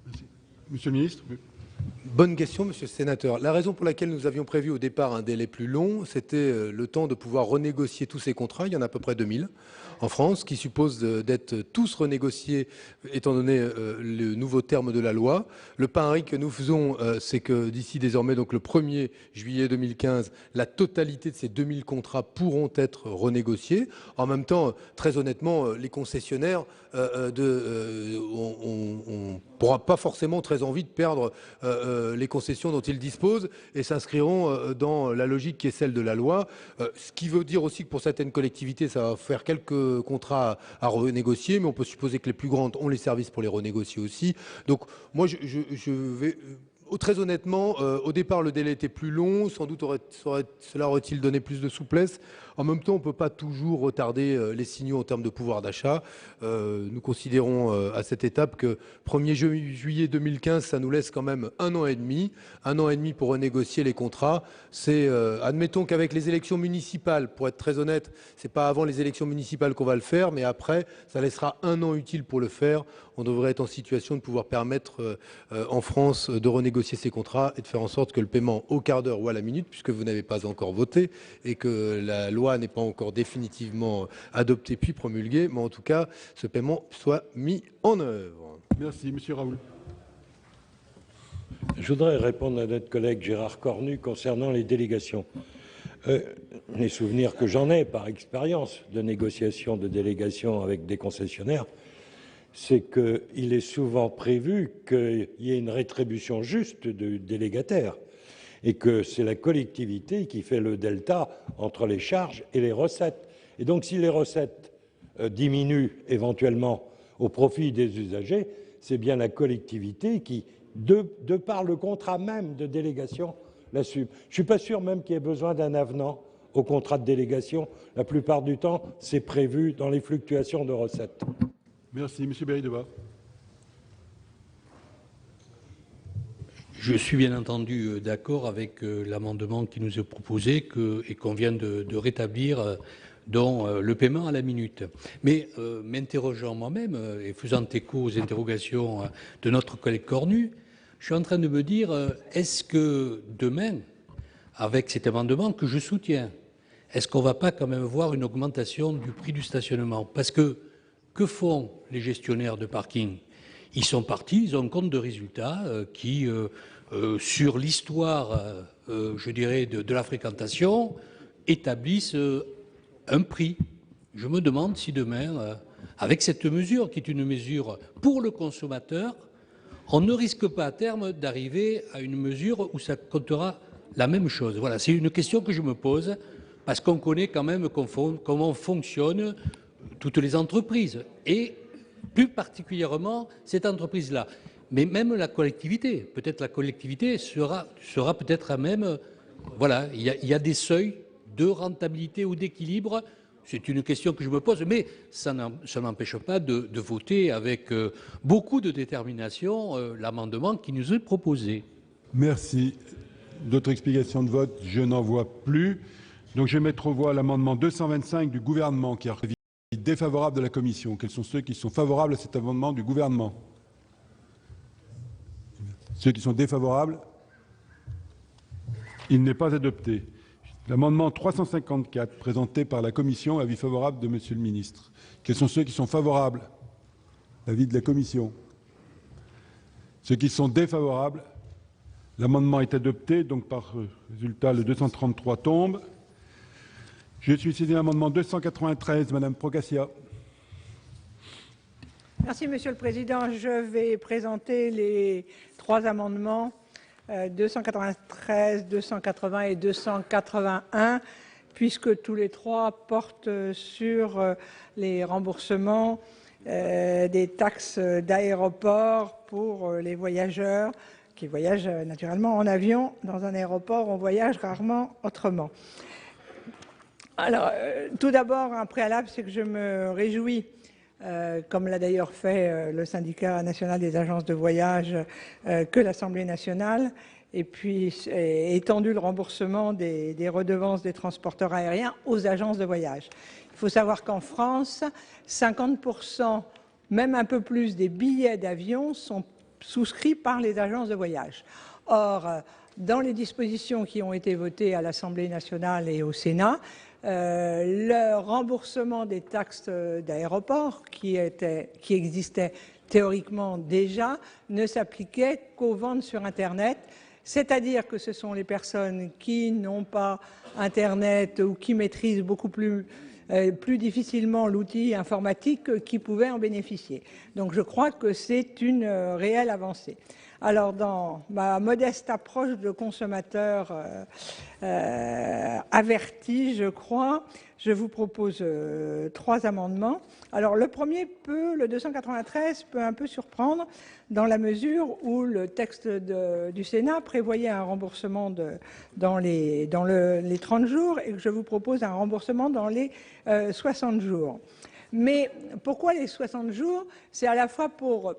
Merci. Monsieur le Ministre. Bonne question, monsieur le sénateur. La raison pour laquelle nous avions prévu au départ un délai plus long, c'était le temps de pouvoir renégocier tous ces contrats. Il y en a à peu près 2000 en France, qui supposent d'être tous renégociés étant donné le nouveau terme de la loi. Le pari que nous faisons, c'est que d'ici désormais, donc le 1er juillet 2015, la totalité de ces 2000 contrats pourront être renégociés. En même temps, très honnêtement, les concessionnaires on pourra pas forcément très envie de perdre les concessions dont ils disposent et s'inscriront dans la logique qui est celle de la loi. Ce qui veut dire aussi que pour certaines collectivités, ça va faire quelques contrats à renégocier, mais on peut supposer que les plus grandes ont les services pour les renégocier aussi. Donc moi, je vais... Très honnêtement, au départ, le délai était plus long. Sans doute cela aurait-il donné plus de souplesse. En même temps, on ne peut pas toujours retarder les signaux en termes de pouvoir d'achat. Nous considérons à cette étape que 1er juillet 2015, ça nous laisse quand même 1 an et demi. 1 an et demi pour renégocier les contrats. Admettons qu'avec les élections municipales, pour être très honnête, ce n'est pas avant les élections municipales qu'on va le faire, mais après, ça laissera 1 an utile pour le faire. On devrait être en situation de pouvoir permettre en France de renégocier ces contrats et de faire en sorte que le paiement au quart d'heure ou à la minute, puisque vous n'avez pas encore voté et que la loi n'est pas encore définitivement adoptée puis promulguée, mais en tout cas, ce paiement soit mis en œuvre. Merci. Monsieur Raoul. Je voudrais répondre à notre collègue Gérard Cornu concernant les délégations. Les souvenirs que j'en ai par expérience de négociation de délégations avec des concessionnaires, c'est qu'il est souvent prévu qu'il y ait une rétribution juste du délégataire et que c'est la collectivité qui fait le delta entre les charges et les recettes. Et donc si les recettes diminuent éventuellement au profit des usagers, c'est bien la collectivité qui, de par le contrat même de délégation, l'assume. Je ne suis pas sûr même qu'il y ait besoin d'un avenant au contrat de délégation. La plupart du temps, c'est prévu dans les fluctuations de recettes. Merci. Monsieur Berry-Debat. Je suis bien entendu d'accord avec l'amendement qui nous est proposé et qu'on vient de rétablir, dont le paiement à la minute. Mais m'interrogeant moi-même et faisant écho aux interrogations de notre collègue Cornu, je suis en train de me dire, est-ce que demain, avec cet amendement que je soutiens, est-ce qu'on ne va pas quand même voir une augmentation du prix du stationnement? Parce que font les gestionnaires de parking? Ils sont partis, ils ont un compte de résultats qui, sur l'histoire, je dirais, de la fréquentation, établissent un prix. Je me demande si demain, avec cette mesure, qui est une mesure pour le consommateur, on ne risque pas à terme d'arriver à une mesure où ça comptera la même chose. Voilà, c'est une question que je me pose, parce qu'on connaît quand même comment fonctionnent toutes les entreprises, et plus particulièrement cette entreprise-là. Mais même la collectivité, peut-être la collectivité sera peut-être à même... Voilà, il y a des seuils de rentabilité ou d'équilibre. C'est une question que je me pose, mais ça n'empêche pas de voter avec beaucoup de détermination l'amendement qui nous est proposé. Merci. D'autres explications de vote? Je n'en vois plus. Donc je vais mettre aux voix l'amendement 225 du gouvernement qui a un avis défavorable de la commission. Quels sont ceux qui sont favorables à cet amendement du gouvernement? Ceux qui sont défavorables? Il n'est pas adopté. L'amendement 354 présenté par la commission, avis favorable de Monsieur le ministre. Quels sont ceux qui sont favorables? L'avis de la commission. Ceux qui sont défavorables? L'amendement est adopté, donc par résultat, le 233 tombe. Je suis saisi l'amendement 293, Madame Procaccia. Merci, Monsieur le Président. Je vais présenter les trois amendements 293, 280 et 281, puisque tous les trois portent sur les remboursements des taxes d'aéroport pour les voyageurs qui voyagent naturellement en avion. Dans un aéroport, on voyage rarement autrement. Alors, tout d'abord, un préalable, c'est que je me réjouis, comme l'a d'ailleurs fait le syndicat national des agences de voyage, que l'Assemblée nationale ait étendu le remboursement des redevances des transporteurs aériens aux agences de voyage. Il faut savoir qu'en France, 50%, même un peu plus, des billets d'avion sont souscrits par les agences de voyage. Or, dans les dispositions qui ont été votées à l'Assemblée nationale et au Sénat, le remboursement des taxes d'aéroport qui existait théoriquement déjà ne s'appliquait qu'aux ventes sur Internet, c'est-à-dire que ce sont les personnes qui n'ont pas Internet ou qui maîtrisent beaucoup plus difficilement l'outil informatique qui pouvaient en bénéficier. Donc je crois que c'est une réelle avancée. Alors, dans ma modeste approche de consommateur averti, je crois, je vous propose trois amendements. Alors, le premier le 293, peut un peu surprendre dans la mesure où le texte du Sénat prévoyait un remboursement dans les 30 jours et que je vous propose un remboursement dans les 60 jours. Mais pourquoi les 60 jours? C'est à la fois pour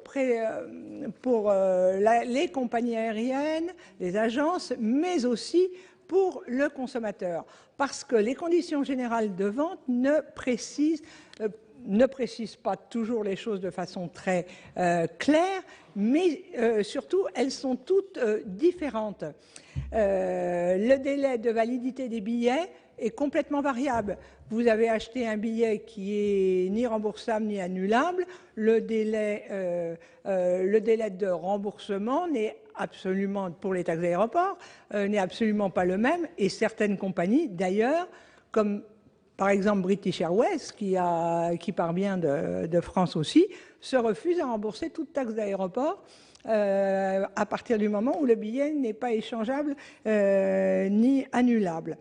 les compagnies aériennes, les agences, mais aussi pour le consommateur. Parce que les conditions générales de vente ne précisent pas toujours les choses de façon très claire, mais surtout, elles sont toutes différentes. Le délai de validité des billets est complètement variable. Vous avez acheté un billet qui est ni remboursable ni annulable, le délai de remboursement n'est absolument, pour les taxes d'aéroport, n'est absolument pas le même, et certaines compagnies, d'ailleurs, comme par exemple British Airways, qui part bien de France aussi, se refusent à rembourser toute taxe d'aéroport à partir du moment où le billet n'est pas échangeable ni annulable.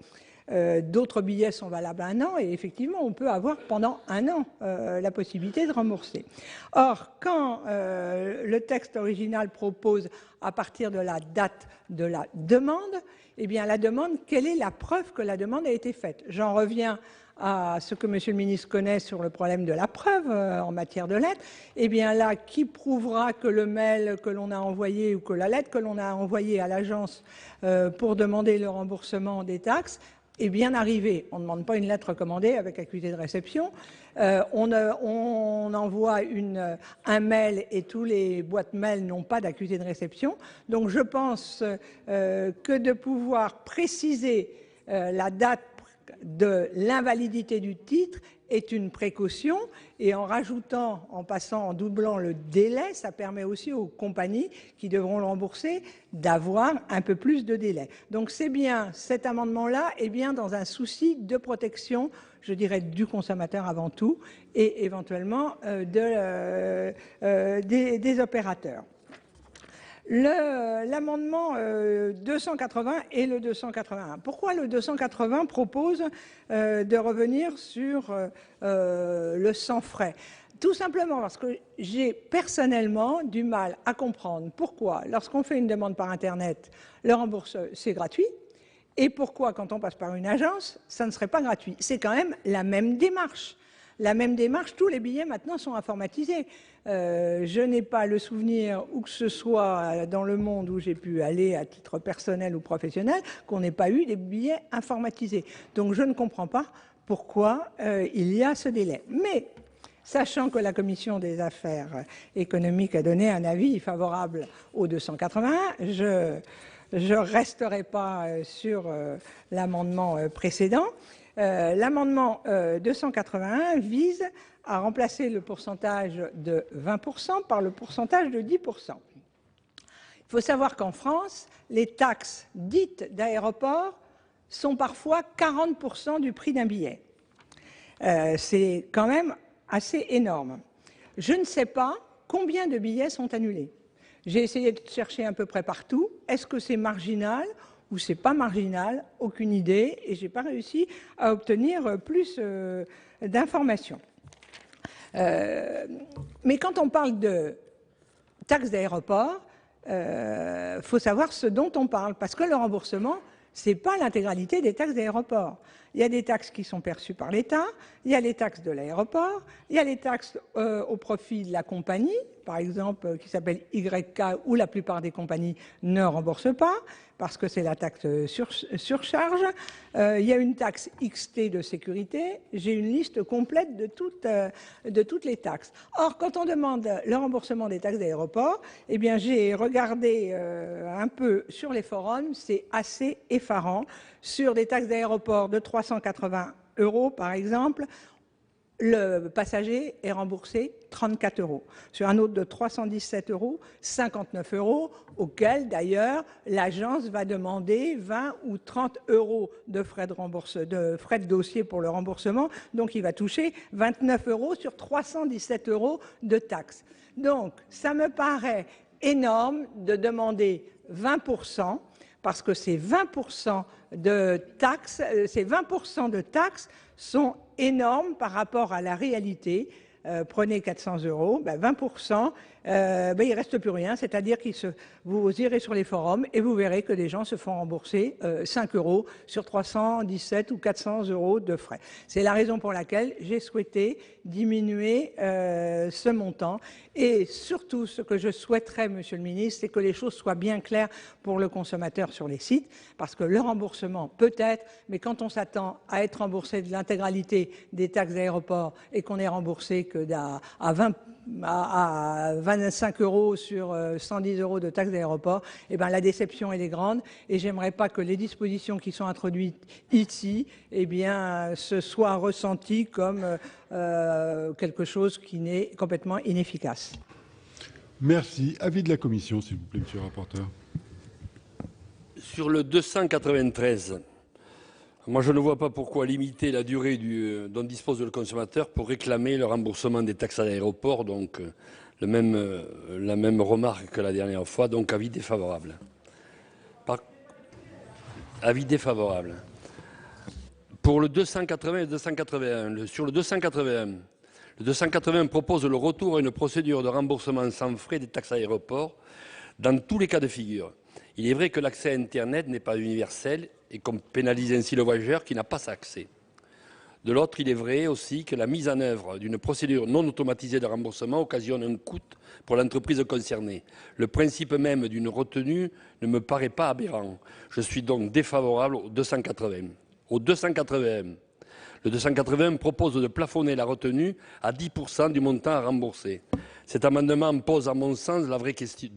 D'autres billets sont valables 1 an et effectivement, on peut avoir pendant 1 an la possibilité de rembourser. Or, quand le texte original propose à partir de la date de la demande, eh bien la demande, quelle est la preuve que la demande a été faite? J'en reviens à ce que Monsieur le ministre connaît sur le problème de la preuve en matière de lettres. Eh bien là, qui prouvera que le mail que l'on a envoyé ou que la lettre que l'on a envoyée à l'agence pour demander le remboursement des taxes est bien arrivé. On ne demande pas une lettre recommandée avec accusé de réception. On envoie un mail et tous les boîtes mail n'ont pas d'accusé de réception. Donc je pense que de pouvoir préciser la date de l'invalidité du titre est une précaution, et en rajoutant, en doublant le délai, ça permet aussi aux compagnies qui devront le rembourser d'avoir un peu plus de délai. Donc c'est bien, cet amendement-là est bien dans un souci de protection, je dirais, du consommateur avant tout, et éventuellement des opérateurs. L'amendement 280 et le 281. Pourquoi le 280 propose de revenir sur le sans frais? Tout simplement parce que j'ai personnellement du mal à comprendre pourquoi, lorsqu'on fait une demande par Internet, le remboursement, c'est gratuit, et pourquoi, quand on passe par une agence, ça ne serait pas gratuit. C'est quand même la même démarche. La même démarche, tous les billets maintenant sont informatisés. Je n'ai pas le souvenir, où que ce soit dans le monde où j'ai pu aller à titre personnel ou professionnel, qu'on n'ait pas eu des billets informatisés. Donc je ne comprends pas pourquoi il y a ce délai. Mais, sachant que la Commission des affaires économiques a donné un avis favorable au 281, je ne resterai pas sur l'amendement précédent. L'amendement 281 vise à remplacer le pourcentage de 20% par le pourcentage de 10%. Il faut savoir qu'en France, les taxes dites d'aéroport sont parfois 40% du prix d'un billet. C'est quand même assez énorme. Je ne sais pas combien de billets sont annulés. J'ai essayé de chercher à peu près partout. Est-ce que c'est marginal ou c'est pas marginal? Aucune idée, et j'ai pas réussi à obtenir plus d'informations. Mais quand on parle de taxes d'aéroport, faut savoir ce dont on parle, parce que le remboursement, c'est pas l'intégralité des taxes d'aéroport. Il y a des taxes qui sont perçues par l'État, il y a les taxes de l'aéroport, il y a les taxes au profit de la compagnie, par exemple, qui s'appelle YK, où la plupart des compagnies ne remboursent pas, parce que c'est la taxe surcharge. Il y a une taxe XT de sécurité. J'ai une liste complète de toutes les taxes. Or, quand on demande le remboursement des taxes d'aéroport, eh bien, j'ai regardé un peu sur les forums, c'est assez effarant. Sur des taxes d'aéroport de 380 €, par exemple, le passager est remboursé 34 €. Sur un autre de 317 €, 59 €, auquel d'ailleurs l'agence va demander 20 ou 30 € de frais de dossier pour le remboursement. Donc il va toucher 29 € sur 317 € de taxes. Donc ça me paraît énorme de demander 20%, parce que ces 20% de taxes, sont énormes par rapport à la réalité. Prenez 400 €, 20%, il ne reste plus rien. C'est-à-dire que vous irez sur les forums et vous verrez que des gens se font rembourser 5 € sur 317 ou 400 € de frais. C'est la raison pour laquelle j'ai souhaité diminuer ce montant. Et surtout, ce que je souhaiterais, Monsieur le Ministre, c'est que les choses soient bien claires pour le consommateur sur les sites, parce que le remboursement peut-être, mais quand on s'attend à être remboursé de l'intégralité des taxes d'aéroport et qu'on est remboursé que à 25 € sur 110 € de taxes d'aéroport, eh ben, la déception elle est grande, et j'aimerais pas que les dispositions qui sont introduites ici, eh bien, se soient ressenties comme quelque chose qui n'est complètement inefficace. Merci. Avis de la Commission, s'il vous plaît, Monsieur le rapporteur. Sur le 293, moi je ne vois pas pourquoi limiter la durée dont dispose le consommateur pour réclamer le remboursement des taxes à l'aéroport. Donc la même remarque que la dernière fois, donc avis défavorable. Avis défavorable. Pour le 280 et le 281, sur le 281 propose le retour à une procédure de remboursement sans frais des taxes à l'aéroport dans tous les cas de figure. Il est vrai que l'accès à Internet n'est pas universel et qu'on pénalise ainsi le voyageur qui n'a pas cet accès. De l'autre, il est vrai aussi que la mise en œuvre d'une procédure non automatisée de remboursement occasionne un coût pour l'entreprise concernée. Le principe même d'une retenue ne me paraît pas aberrant. Je suis donc défavorable au 280. au 281. Le 281 propose de plafonner la retenue à 10% du montant à rembourser. Cet amendement pose, à mon sens, la vraie question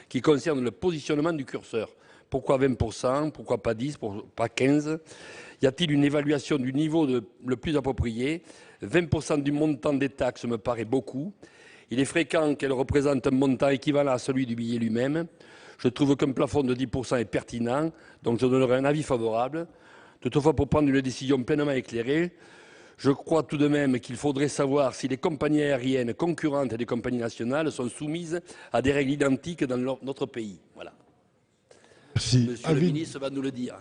qui concerne le positionnement du curseur. Pourquoi 20%? Pourquoi pas 10%? Pourquoi pas 15%? Y a-t-il une évaluation du niveau le plus approprié? 20% du montant des taxes me paraît beaucoup. Il est fréquent qu'elles représentent un montant équivalent à celui du billet lui-même. Je trouve qu'un plafond de 10% est pertinent, donc je donnerai un avis favorable. Toutefois, pour prendre une décision pleinement éclairée, je crois tout de même qu'il faudrait savoir si les compagnies aériennes concurrentes des compagnies nationales sont soumises à des règles identiques dans notre pays. Voilà. Merci. Monsieur le ministre va nous le dire.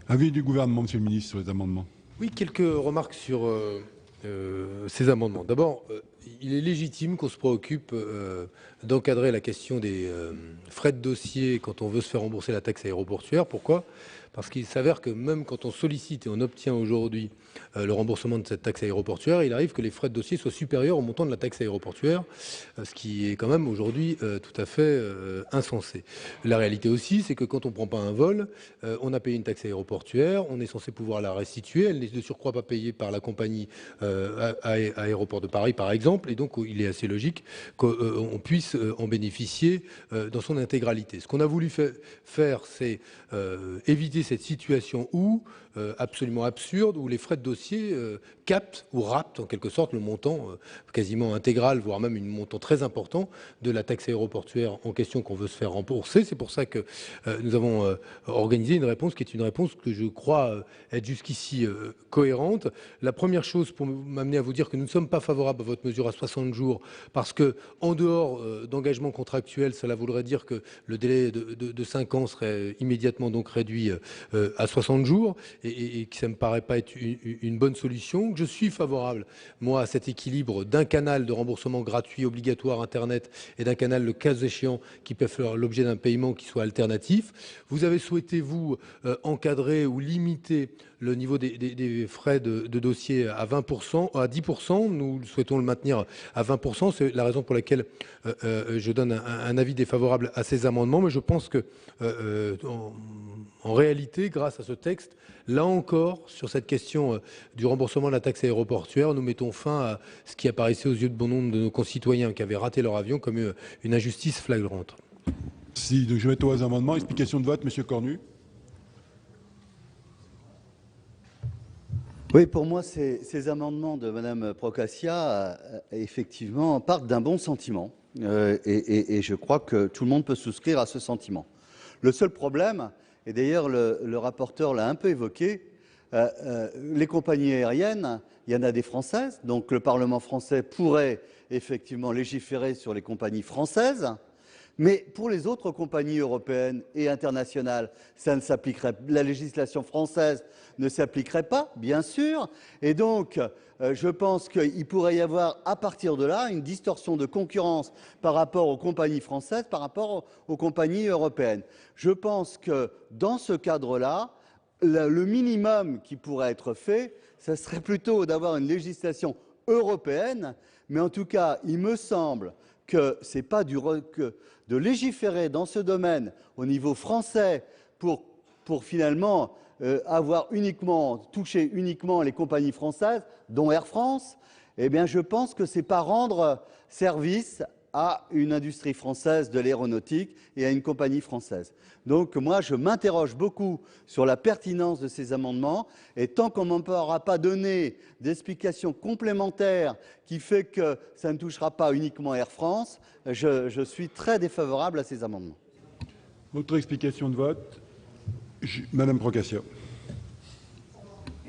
Avis du gouvernement, monsieur le ministre, sur les amendements. Oui, quelques remarques sur ces amendements. D'abord, il est légitime qu'on se préoccupe d'encadrer la question des frais de dossier quand on veut se faire rembourser la taxe aéroportuaire. Pourquoi ? Parce qu'il s'avère que même quand on sollicite et on obtient aujourd'hui le remboursement de cette taxe aéroportuaire, il arrive que les frais de dossier soient supérieurs au montant de la taxe aéroportuaire, ce qui est quand même aujourd'hui tout à fait insensé. La réalité aussi, c'est que quand on ne prend pas un vol, on a payé une taxe aéroportuaire, on est censé pouvoir la restituer, elle n'est de surcroît pas payée par la compagnie Aéroport de Paris, par exemple, et donc il est assez logique qu'on puisse en bénéficier dans son intégralité. Ce qu'on a voulu faire, c'est éviter cette situation absolument absurde, où les frais de dossier captent ou raptent en quelque sorte le montant quasiment intégral, voire même un montant très important de la taxe aéroportuaire en question qu'on veut se faire rembourser. C'est pour ça que nous avons organisé une réponse qui est une réponse que je crois être jusqu'ici cohérente. La première chose pour m'amener à vous dire que nous ne sommes pas favorables à votre mesure à 60 jours, parce que en dehors d'engagements contractuels, cela voudrait dire que le délai de 5 ans serait immédiatement donc réduit à 60 jours, et que ça ne me paraît pas être une bonne solution. Je suis favorable, moi, à cet équilibre d'un canal de remboursement gratuit, obligatoire, Internet, et d'un canal, le cas échéant, qui peut faire l'objet d'un paiement qui soit alternatif. Vous avez souhaité, vous, encadrer ou limiter le niveau des frais de dossier à 20%, à 10%. Nous souhaitons le maintenir à 20%. C'est la raison pour laquelle je donne un avis défavorable à ces amendements. Mais je pense que, en réalité, grâce à ce texte, là encore, sur cette question du remboursement de la taxe aéroportuaire, nous mettons fin à ce qui apparaissait aux yeux de bon nombre de nos concitoyens qui avaient raté leur avion comme une injustice flagrante. Merci. Donc je vais aux amendements. Explication de vote, monsieur Cornu. Oui, pour moi, ces amendements de Madame Procaccia, effectivement, partent d'un bon sentiment. Et je crois que tout le monde peut souscrire à ce sentiment. Le seul problème, et d'ailleurs le rapporteur l'a un peu évoqué, les compagnies aériennes, il y en a des françaises, donc le Parlement français pourrait effectivement légiférer sur les compagnies françaises, mais pour les autres compagnies européennes et internationales, ça ne s'appliquerait, la législation française ne s'appliquerait pas, bien sûr, et donc je pense qu'il pourrait y avoir à partir de là une distorsion de concurrence par rapport aux compagnies françaises, par rapport aux compagnies européennes. Je pense que dans ce cadre-là, le minimum qui pourrait être fait, ce serait plutôt d'avoir une législation européenne, mais en tout cas, il me semble que ce n'est pas de légiférer dans ce domaine au niveau français pour finalement toucher uniquement les compagnies françaises, dont Air France. Eh bien, je pense que ce n'est pas rendre service à une industrie française de l'aéronautique et à une compagnie française. Donc moi, je m'interroge beaucoup sur la pertinence de ces amendements, et tant qu'on ne m'aura pas donné d'explication complémentaire qui fait que ça ne touchera pas uniquement Air France, je suis très défavorable à ces amendements. Autre explication de vote, Madame Procaccia.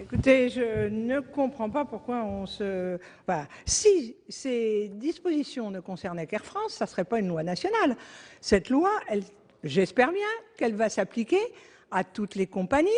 Écoutez, je ne comprends pas pourquoi on se... Voilà. Si ces dispositions ne concernaient qu'Air France, ça ne serait pas une loi nationale. Cette loi, j'espère bien qu'elle va s'appliquer à toutes les compagnies,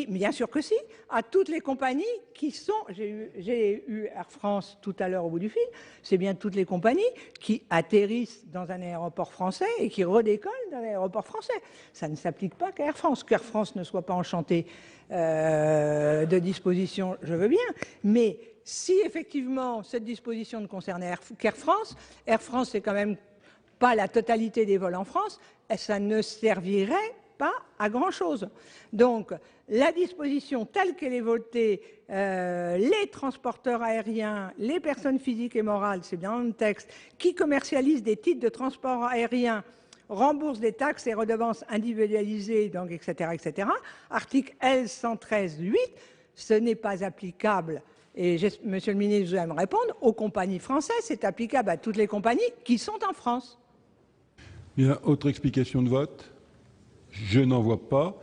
bien sûr que si, à toutes les compagnies qui sont... J'ai eu Air France tout à l'heure au bout du fil, c'est bien toutes les compagnies qui atterrissent dans un aéroport français et qui redécollent d'un aéroport français. Ça ne s'applique pas qu'à Air France. Qu'Air France ne soit pas enchanté de dispositions, je veux bien, mais si effectivement cette disposition ne concernait qu'Air France, c'est quand même pas la totalité des vols en France, ça ne servirait pas à grand-chose. Donc, la disposition telle qu'elle est votée, les transporteurs aériens, les personnes physiques et morales, c'est bien dans le texte, qui commercialisent des titres de transport aérien, remboursent des taxes et redevances individualisées, donc, etc., etc. Article L. 113.8, ce n'est pas applicable, et monsieur le ministre, vous allez me répondre, aux compagnies françaises, c'est applicable à toutes les compagnies qui sont en France. Bien, autre explication de vote? Je n'en vois pas.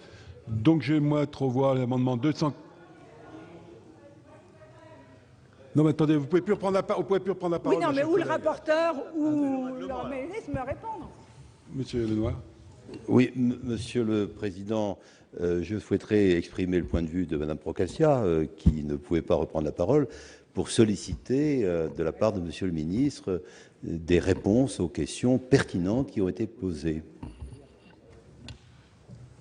Donc, je vais mettre aux voix l'amendement 200. Non, mais attendez, vous ne pouvez plus reprendre la parole. Oui, non, mais ou le rapporteur, ou... mais laisse-moi répondre. Monsieur Lenoir. Oui, Monsieur le Président, je souhaiterais exprimer le point de vue de Madame Procaccia, qui ne pouvait pas reprendre la parole, pour solliciter de la part de Monsieur le Ministre des réponses aux questions pertinentes qui ont été posées.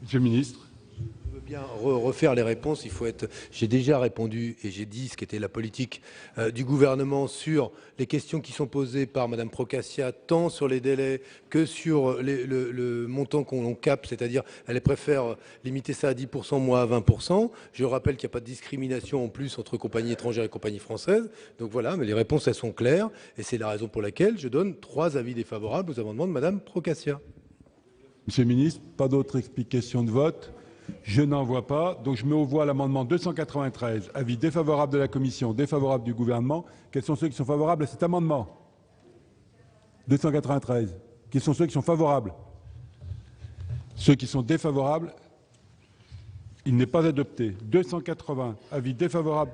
Monsieur le Ministre. Je veux bien refaire les réponses. Il faut être. J'ai déjà répondu et j'ai dit ce qu'était la politique du gouvernement sur les questions qui sont posées par Madame Procaccia, tant sur les délais que sur le montant qu'on capte, c'est-à-dire elle préfère limiter ça à 10%, moi à 20%. Je rappelle qu'il n'y a pas de discrimination en plus entre compagnies étrangères et compagnies françaises. Donc voilà, mais les réponses elles sont claires et c'est la raison pour laquelle je donne 3 avis défavorables aux amendements de Madame Procaccia. Monsieur le ministre, pas d'autres explications de vote? Je n'en vois pas. Donc, je mets aux voix l'amendement 293. Avis défavorable de la Commission, défavorable du gouvernement. Quels sont ceux qui sont favorables à cet amendement? 293. Quels sont ceux qui sont favorables? Ceux qui sont défavorables, il n'est pas adopté. 280. Avis défavorable.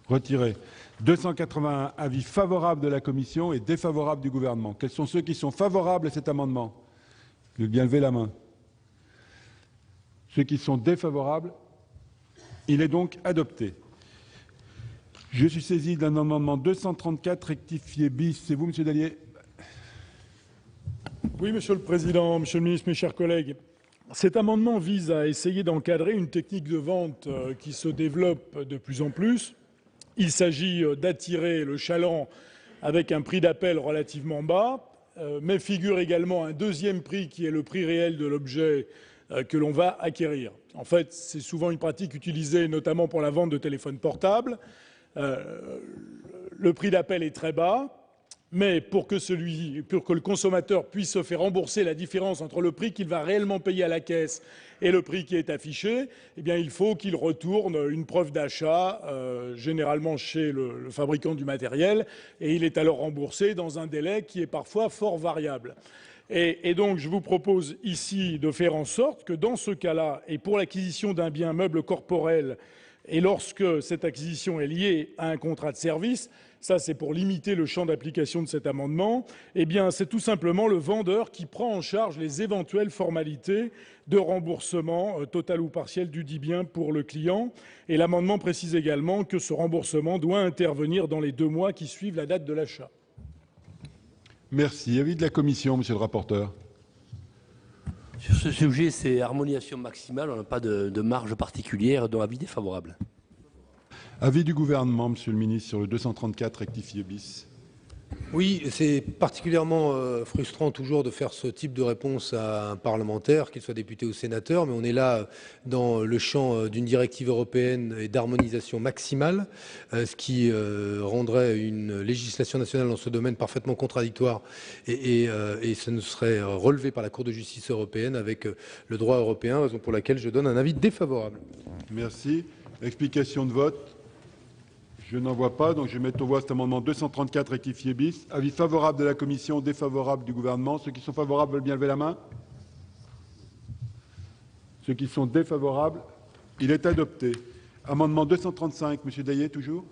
Retiré. 281. Avis favorable de la Commission et défavorable du gouvernement. Quels sont ceux qui sont favorables à cet amendement? Je veux bien lever la main. Ceux qui sont défavorables, il est donc adopté. Je suis saisi d'un amendement 234 rectifié bis. C'est vous, Monsieur Dallier? Oui, Monsieur le Président, Monsieur le Ministre, mes chers collègues. Cet amendement vise à essayer d'encadrer une technique de vente qui se développe de plus en plus. Il s'agit d'attirer le chaland avec un prix d'appel relativement bas, mais figure également un deuxième prix qui est le prix réel de l'objet que l'on va acquérir. En fait, c'est souvent une pratique utilisée notamment pour la vente de téléphones portables. Le prix d'appel est très bas, mais pour que le consommateur puisse se faire rembourser la différence entre le prix qu'il va réellement payer à la caisse et le prix qui est affiché, eh bien, il faut qu'il retourne une preuve d'achat, généralement chez le fabricant du matériel, et il est alors remboursé dans un délai qui est parfois fort variable. Et donc, je vous propose ici de faire en sorte que dans ce cas-là, et pour l'acquisition d'un bien meuble corporel, et lorsque cette acquisition est liée à un contrat de service, ça c'est pour limiter le champ d'application de cet amendement, eh bien c'est tout simplement le vendeur qui prend en charge les éventuelles formalités de remboursement total ou partiel du dit bien pour le client. Et l'amendement précise également que ce remboursement doit intervenir dans les 2 mois qui suivent la date de l'achat. Merci. Avis de la Commission, Monsieur le rapporteur. Sur ce sujet, c'est harmonisation maximale, on n'a pas de marge particulière, donc avis défavorable. Avis du gouvernement, Monsieur le ministre, sur le 234 rectifié bis. Oui, c'est particulièrement frustrant toujours de faire ce type de réponse à un parlementaire, qu'il soit député ou sénateur, mais on est là dans le champ d'une directive européenne et d'harmonisation maximale, ce qui rendrait une législation nationale dans ce domaine parfaitement contradictoire et ce ne serait relevé par la Cour de justice européenne avec le droit européen, raison pour laquelle je donne un avis défavorable. Merci. Explication de vote. Je n'en vois pas, donc je vais mettre aux voix cet amendement 234 rectifié bis. Avis favorable de la Commission, défavorable du gouvernement. Ceux qui sont favorables veulent bien lever la main. Ceux qui sont défavorables, il est adopté. Amendement 235, Monsieur Dallier, toujours.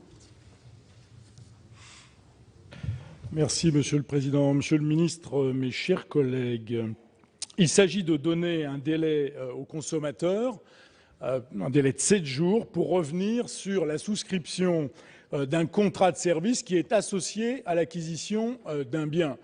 Merci, Monsieur le Président. Monsieur le Ministre, mes chers collègues, il s'agit de donner un délai aux consommateurs, un délai de 7 jours, pour revenir sur la souscription d'un contrat de service qui est associé à l'acquisition d'un bien.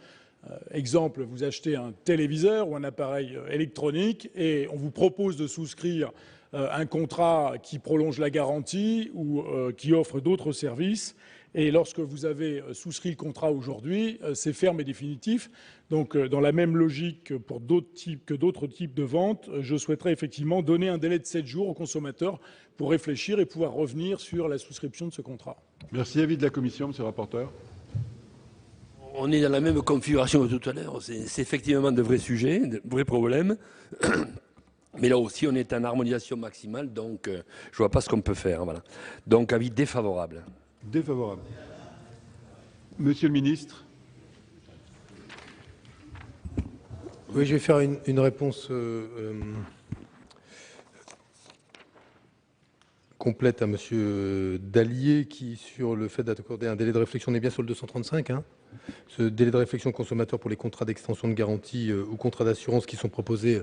Exemple, vous achetez un téléviseur ou un appareil électronique et on vous propose de souscrire un contrat qui prolonge la garantie ou qui offre d'autres services. Et lorsque vous avez souscrit le contrat aujourd'hui, c'est ferme et définitif. Donc, dans la même logique que pour d'autres types de ventes, je souhaiterais effectivement donner un délai de 7 jours aux consommateurs pour réfléchir et pouvoir revenir sur la souscription de ce contrat. Merci. Avis de la commission, monsieur le rapporteur. On est dans la même configuration que tout à l'heure. C'est effectivement de vrais sujets, de vrais problèmes. Mais là aussi, on est en harmonisation maximale, donc je ne vois pas ce qu'on peut faire. Voilà. Donc, avis défavorable. Défavorable. Monsieur le ministre. Oui, je vais faire une réponse complète à Monsieur Dallier, qui, sur le fait d'accorder un délai de réflexion, on est bien sur le 235, hein. Ce délai de réflexion consommateur pour les contrats d'extension de garantie ou contrats d'assurance qui sont proposés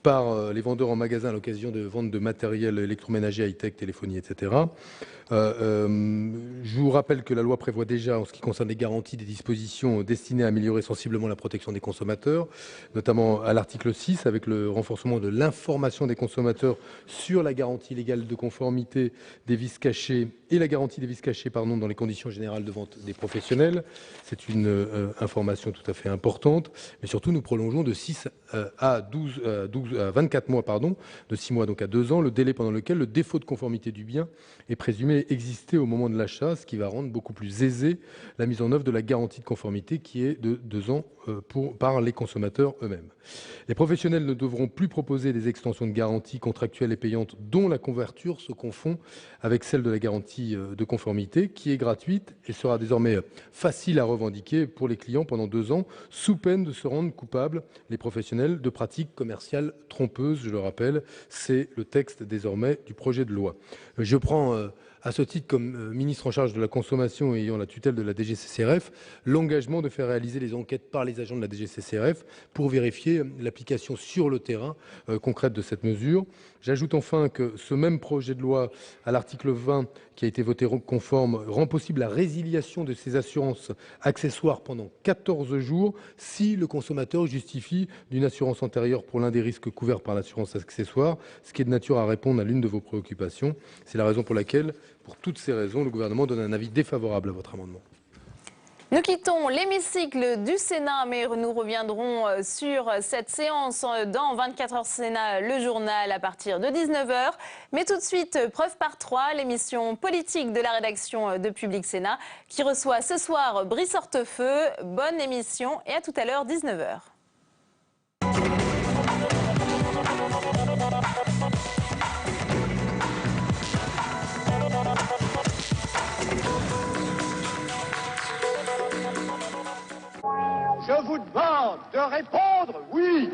par les vendeurs en magasin à l'occasion de vente de matériel électroménager, high-tech, téléphonie, etc. Je vous rappelle que la loi prévoit déjà, en ce qui concerne les garanties, des dispositions destinées à améliorer sensiblement la protection des consommateurs, notamment à l'article 6, avec le renforcement de l'information des consommateurs sur la garantie légale de conformité des vices cachés et la garantie des vices cachés dans les conditions générales de vente des professionnels. C'est une information tout à fait importante. Mais surtout, nous prolongeons de 6 à 24 mois, de 6 mois donc à 2 ans, le délai pendant lequel le défaut de conformité du bien est présumé exister au moment de l'achat, ce qui va rendre beaucoup plus aisée la mise en œuvre de la garantie de conformité qui est de 2 ans par les consommateurs eux-mêmes. Les professionnels ne devront plus proposer des extensions de garantie contractuelles et payantes dont la couverture se confond avec celle de la garantie de conformité qui est gratuite et sera désormais facile à revendiquer pour les clients pendant 2 ans, sous peine de se rendre coupables, les professionnels, de pratiques commerciales trompeuses. Je le rappelle, c'est le texte désormais du projet de loi. Je prends à ce titre, comme ministre en charge de la consommation et ayant la tutelle de la DGCCRF, l'engagement de faire réaliser les enquêtes par les agents de la DGCCRF pour vérifier l'application sur le terrain concrète de cette mesure. J'ajoute enfin que ce même projet de loi, à l'article 20, qui a été voté conforme, rend possible la résiliation de ces assurances accessoires pendant 14 jours si le consommateur justifie d'une assurance antérieure pour l'un des risques couverts par l'assurance accessoire, ce qui est de nature à répondre à l'une de vos préoccupations. C'est la raison pour laquelle, pour toutes ces raisons, le gouvernement donne un avis défavorable à votre amendement. Nous quittons l'hémicycle du Sénat, mais nous reviendrons sur cette séance dans 24 heures Sénat, le journal à partir de 19h. Mais tout de suite, preuve par 3, l'émission politique de la rédaction de Public Sénat qui reçoit ce soir Brice Hortefeux. Bonne émission et à tout à l'heure, 19h. Je vous demande de répondre oui